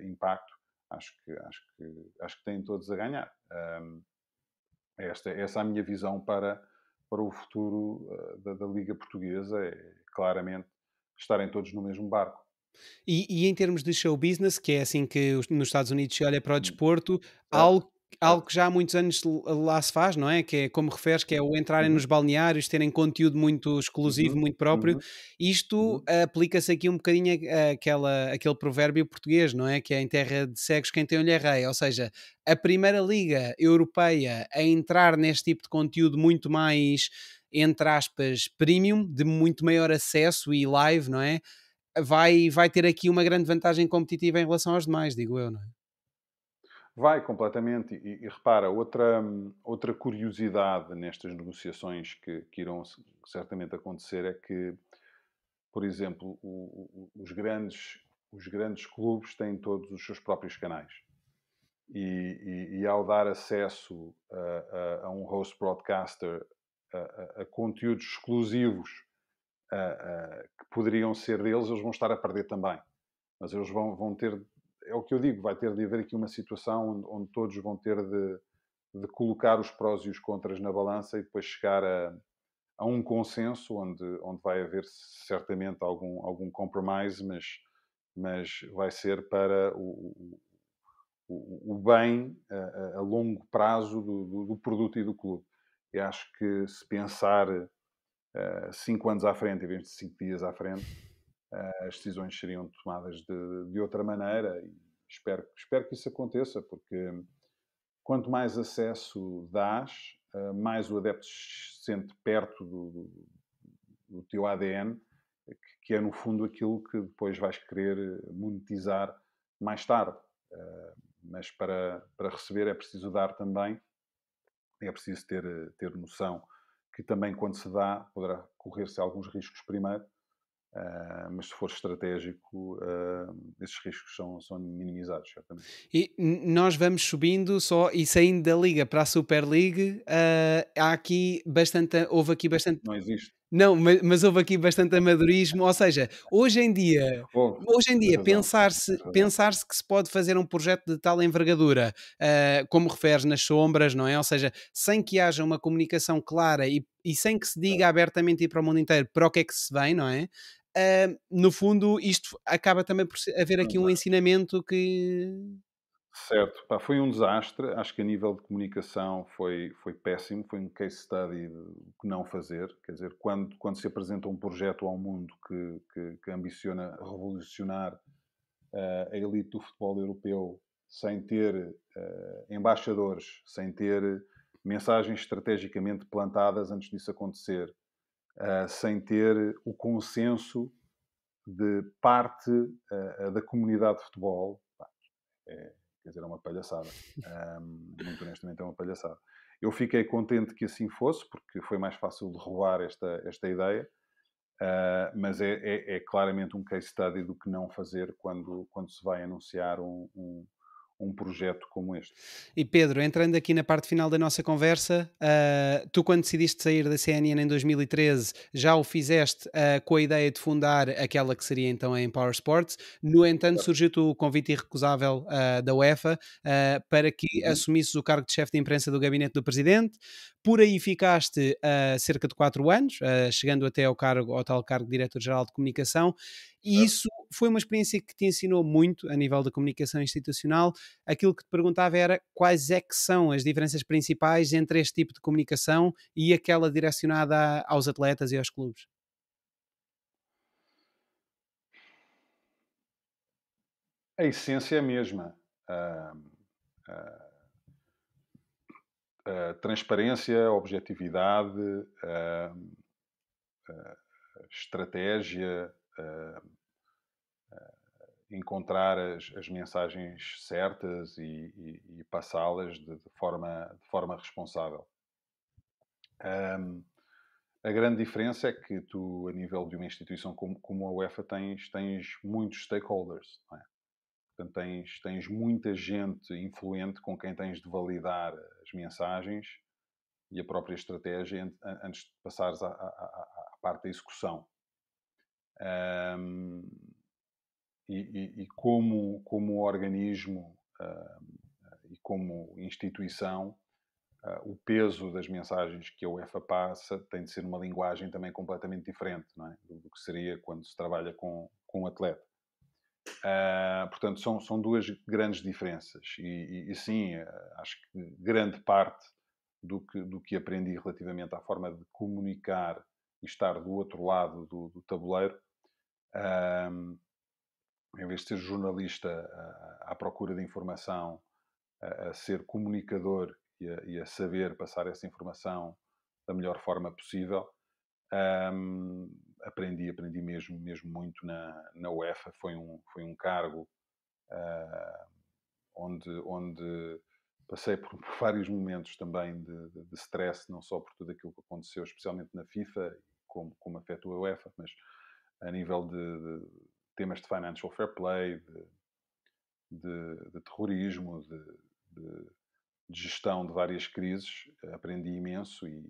impacto, acho que têm todos a ganhar. Essa é a minha visão para o futuro da Liga Portuguesa, é claramente estarem todos no mesmo barco. E em termos de show business, que é assim que nos Estados Unidos se olha para o desporto, Certo, algo certo. que já há muitos anos lá se faz, não é? Que é como referes, que é o entrarem nos Uhum, balneários, terem conteúdo muito exclusivo, uhum, muito próprio. uhum, Isto uhum. aplica-se aqui um bocadinho aquele provérbio português, não é? Que é em terra de cegos quem tem olho é rei. Ou seja, a primeira liga europeia a entrar neste tipo de conteúdo muito mais entre aspas, premium, de muito maior acesso e live, não é? Vai ter aqui uma grande vantagem competitiva em relação aos demais, digo eu, não é? Vai completamente. E repara, outra curiosidade nestas negociações que irão certamente acontecer é que, por exemplo, os grandes clubes têm todos os seus próprios canais. E ao dar acesso a um host broadcaster a conteúdos exclusivos que poderiam ser deles, eles vão estar a perder também. Mas eles vão ter, é o que eu digo, vai ter de haver aqui uma situação onde todos vão ter de colocar os prós e os contras na balança e depois chegar a um consenso onde vai haver certamente algum compromise, mas vai ser para o bem a longo prazo do produto e do clube. E acho que se pensar 5 anos à frente, em vez de 5 dias à frente, as decisões seriam tomadas de outra maneira e espero que isso aconteça, porque quanto mais acesso dás, mais o adepto se sente perto do teu ADN, que é no fundo aquilo que depois vais querer monetizar mais tarde. Mas para receber é preciso dar também, é preciso ter noção que também quando se dá poderá correr-se alguns riscos primeiro, mas se for estratégico, esses riscos são minimizados, certamente. E nós vamos subindo só e saindo da Liga para a Super League, há aqui bastante, houve aqui bastante. Não existe. Não, mas houve aqui bastante amadorismo, ou seja, Houve, hoje em tens dia razão, pensar-se tens razão. pensar-se que se pode fazer um projeto de tal envergadura, como referes nas sombras, não é? Ou seja, sem que haja uma comunicação clara e sem que se diga abertamente e para o mundo inteiro para o que é que se vem, não é? No fundo, isto acaba também por haver Foi um aqui um desastre. ensinamento que. Certo, pá, foi um desastre. Acho que a nível de comunicação foi péssimo. Foi um case study de que não fazer. Quer dizer, quando se apresenta um projeto ao mundo que ambiciona revolucionar a elite do futebol europeu sem ter embaixadores, sem ter mensagens estrategicamente plantadas antes disso acontecer, sem ter o consenso de parte da comunidade de futebol, pá, quer dizer, é uma palhaçada. Muito honestamente, é uma palhaçada. Eu fiquei contente que assim fosse, porque foi mais fácil de roubar esta ideia, mas é claramente um case study do que não fazer quando se vai anunciar um projeto como este. E Pedro, entrando aqui na parte final da nossa conversa, tu quando decidiste sair da CNN em 2013 já o fizeste com a ideia de fundar aquela que seria então a Empower Sports. No entanto, surgiu-te o convite irrecusável da UEFA para que Uhum. assumisses o cargo de chefe de imprensa do gabinete do presidente. Por aí ficaste cerca de 4 anos, chegando até ao tal cargo de diretor-geral de comunicação, e Certo. isso foi uma experiência que te ensinou muito a nível da comunicação institucional. Aquilo que te perguntava era quais é que são as diferenças principais entre este tipo de comunicação e aquela direcionada aos atletas e aos clubes. A essência é a mesma. Ah, ah, transparência, objetividade, estratégia, encontrar as mensagens certas e passá-las de forma responsável. A grande diferença é que tu, a nível de uma instituição como a UEFA, tens muitos stakeholders, não é? Portanto, tens muita gente influente com quem tens de validar as mensagens e a própria estratégia antes de passares à parte da execução. Um, e como organismo e como instituição, o peso das mensagens que a UEFA passa tem de ser uma linguagem também completamente diferente, não é? do que seria quando se trabalha com um atleta. Portanto, são duas grandes diferenças. E sim, acho que grande parte do que aprendi relativamente à forma de comunicar e estar do outro lado do tabuleiro, em vez de ser jornalista à procura de informação, a ser comunicador e a saber passar essa informação da melhor forma possível. Aprendi mesmo muito na UEFA. Foi um cargo onde passei por vários momentos também de stress, não só por tudo aquilo que aconteceu, especialmente na FIFA, como afetou a UEFA, mas a nível de temas de financial fair play, de terrorismo, de gestão de várias crises. Aprendi imenso e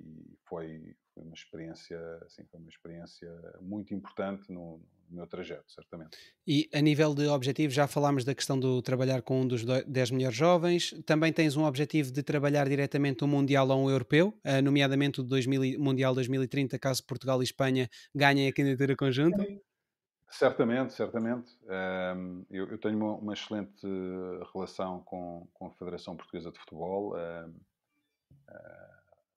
foi uma experiência, assim, foi uma experiência muito importante no meu trajeto, certamente. E a nível de objetivos, já falámos da questão do trabalhar com um dos 10 melhores jovens. Também tens um objetivo de trabalhar diretamente um Mundial ou um Europeu, nomeadamente o Mundial 2030, caso Portugal e Espanha ganhem a candidatura conjunta? Certamente, certamente. Eu tenho uma excelente relação com a Federação Portuguesa de Futebol.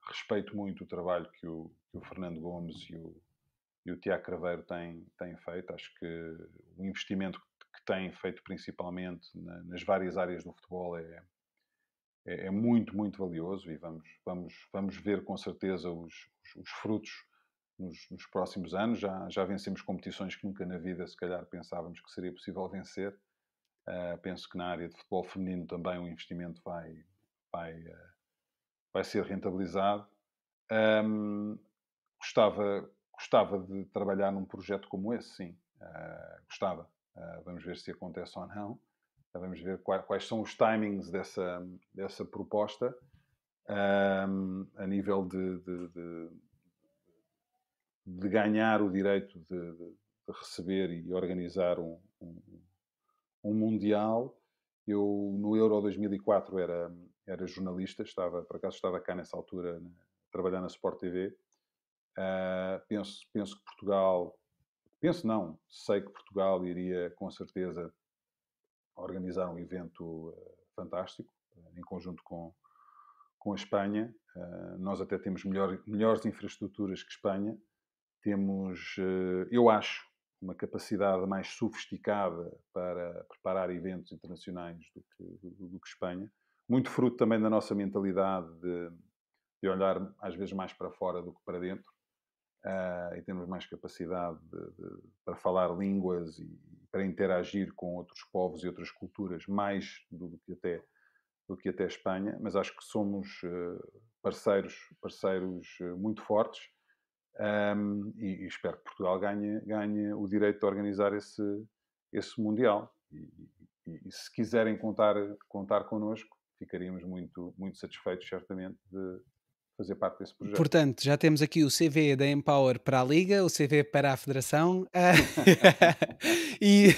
Respeito muito o trabalho que o Fernando Gomes e o Tiago Craveiro têm feito. Acho que o investimento que têm feito principalmente nas várias áreas do futebol é muito, muito valioso, e vamos ver com certeza os frutos nos próximos anos. Já vencemos competições que nunca na vida, se calhar, pensávamos que seria possível vencer. Penso que na área de futebol feminino também o investimento vai ser rentabilizado. Gostava de trabalhar num projeto como esse, sim. Gostava. Vamos ver se acontece ou não. Vamos ver quais são os timings dessa proposta, a nível de ganhar o direito de receber e organizar um Mundial. Eu, no Euro 2004, era jornalista, por acaso estava cá nessa altura a trabalhar na Sport TV. Penso que Portugal... Penso não, sei que Portugal iria, com certeza, organizar um evento fantástico, em conjunto com a Espanha. Nós até temos melhores infraestruturas que Espanha. Temos, eu acho, uma capacidade mais sofisticada para preparar eventos internacionais do que Espanha. Muito fruto também da nossa mentalidade de olhar, às vezes, mais para fora do que para dentro. E temos mais capacidade para falar línguas e para interagir com outros povos e outras culturas, mais do que até Espanha. Mas acho que somos parceiros muito fortes. E espero que Portugal ganhe o direito de organizar esse Mundial. E se quiserem contar connosco, ficaríamos muito, muito satisfeitos, certamente, de fazer parte desse projeto. Portanto, já temos aqui o CV da Empower para a Liga, o CV para a Federação, e,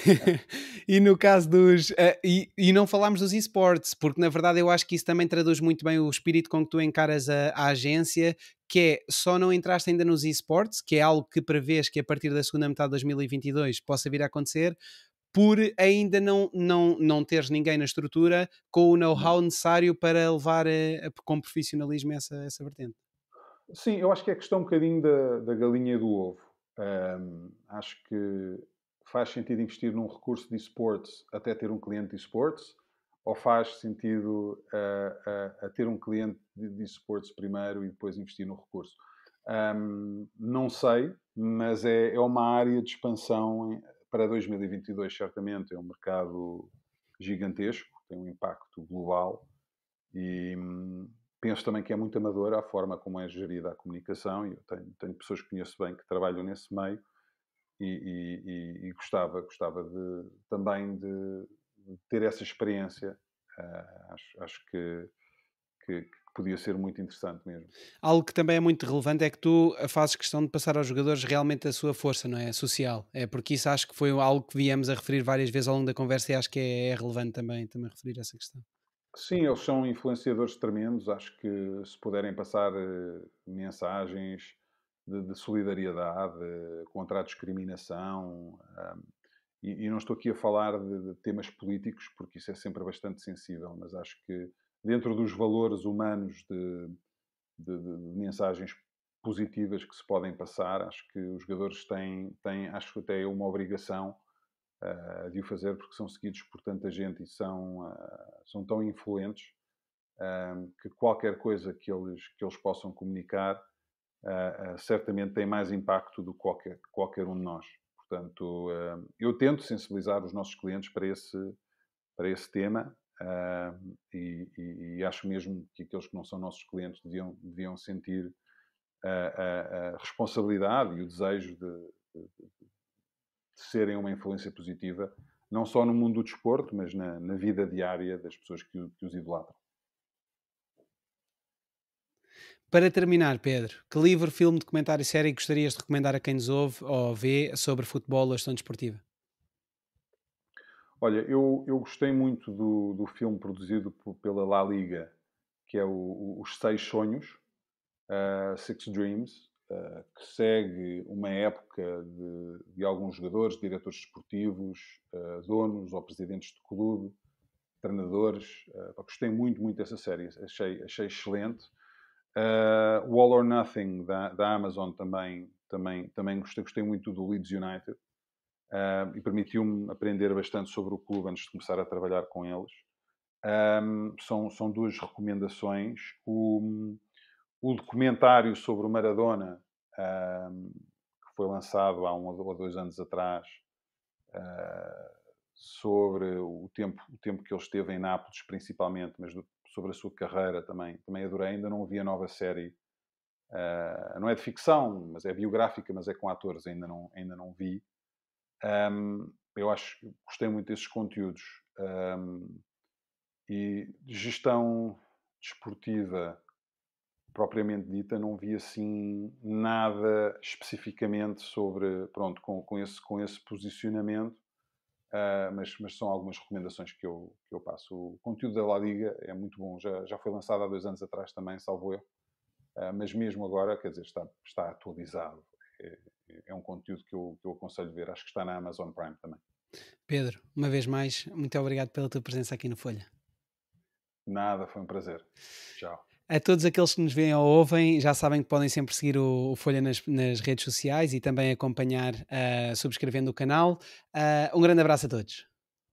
e no caso e não falámos dos esportes, porque na verdade eu acho que isso também traduz muito bem o espírito com que tu encaras a agência, que é, só não entraste ainda nos esportes, que é algo que prevês que a partir da segunda metade de 2022 possa vir a acontecer, por ainda não teres ninguém na estrutura com o know-how necessário para levar com profissionalismo essa vertente. Sim, eu acho que é questão um bocadinho da galinha e do ovo. Acho que faz sentido investir num recurso de esportes até ter um cliente de esportes, ou faz sentido a ter um cliente de esportes primeiro e depois investir no recurso? Não sei, mas é uma área de expansão para 2022, certamente. É um mercado gigantesco, tem um impacto global e penso também que é muito amadora a forma como é gerida a comunicação, e eu tenho pessoas que conheço bem que trabalham nesse meio, e gostava também de ter essa experiência. Acho que podia ser muito interessante mesmo. Algo que também é muito relevante é que tu fazes questão de passar aos jogadores realmente a sua força, não é? Social. É porque isso acho que foi algo que viemos a referir várias vezes ao longo da conversa, e acho que é relevante também referir essa questão. Sim, eles são influenciadores tremendos. Acho que se puderem passar mensagens de solidariedade contra a discriminação, e não estou aqui a falar de temas políticos, porque isso é sempre bastante sensível, mas acho que dentro dos valores humanos de mensagens positivas que se podem passar, acho que os jogadores têm acho até uma obrigação de o fazer, porque são seguidos por tanta gente e são tão influentes, que qualquer coisa que eles possam comunicar certamente tem mais impacto do que qualquer um de nós. Portanto, eu tento sensibilizar os nossos clientes para esse tema, e acho mesmo que aqueles que não são nossos clientes deviam sentir a responsabilidade e o desejo de serem uma influência positiva, não só no mundo do desporto, mas na vida diária das pessoas que os idolatram. Para terminar, Pedro, que livro, filme, documentário e série gostarias de recomendar a quem nos ouve ou vê sobre futebol ou gestão desportiva? Olha, eu gostei muito do filme produzido pela La Liga, que é Os Seis Sonhos, Six Dreams, que segue uma época de alguns jogadores, diretores desportivos, donos ou presidentes de clube, treinadores. Gostei muito, muito dessa série, achei excelente. O All or Nothing da Amazon também gostei muito do Leeds United, e permitiu-me aprender bastante sobre o clube antes de começar a trabalhar com eles. São duas recomendações. O documentário sobre o Maradona, que foi lançado há 1 ou 2 anos atrás, sobre o tempo que ele esteve em Nápoles, principalmente, mas sobre a sua carreira também adorei. Ainda não vi a nova série. Não é de ficção, mas é biográfica, mas é com atores, ainda não vi. Eu gostei muito desses conteúdos. E de gestão desportiva propriamente dita, não vi assim nada especificamente sobre, pronto, com esse posicionamento, mas são algumas recomendações que eu passo. O conteúdo da La Liga é muito bom, já foi lançado há 2 anos atrás também, salvo erro, mas mesmo agora, quer dizer, está atualizado. É um conteúdo que eu aconselho ver, acho que está na Amazon Prime também. Pedro, uma vez mais, muito obrigado pela tua presença aqui no Folha. Nada, foi um prazer. Tchau. A todos aqueles que nos veem ou ouvem, já sabem que podem sempre seguir o Folha nas redes sociais e também acompanhar subscrevendo o canal. Um grande abraço a todos.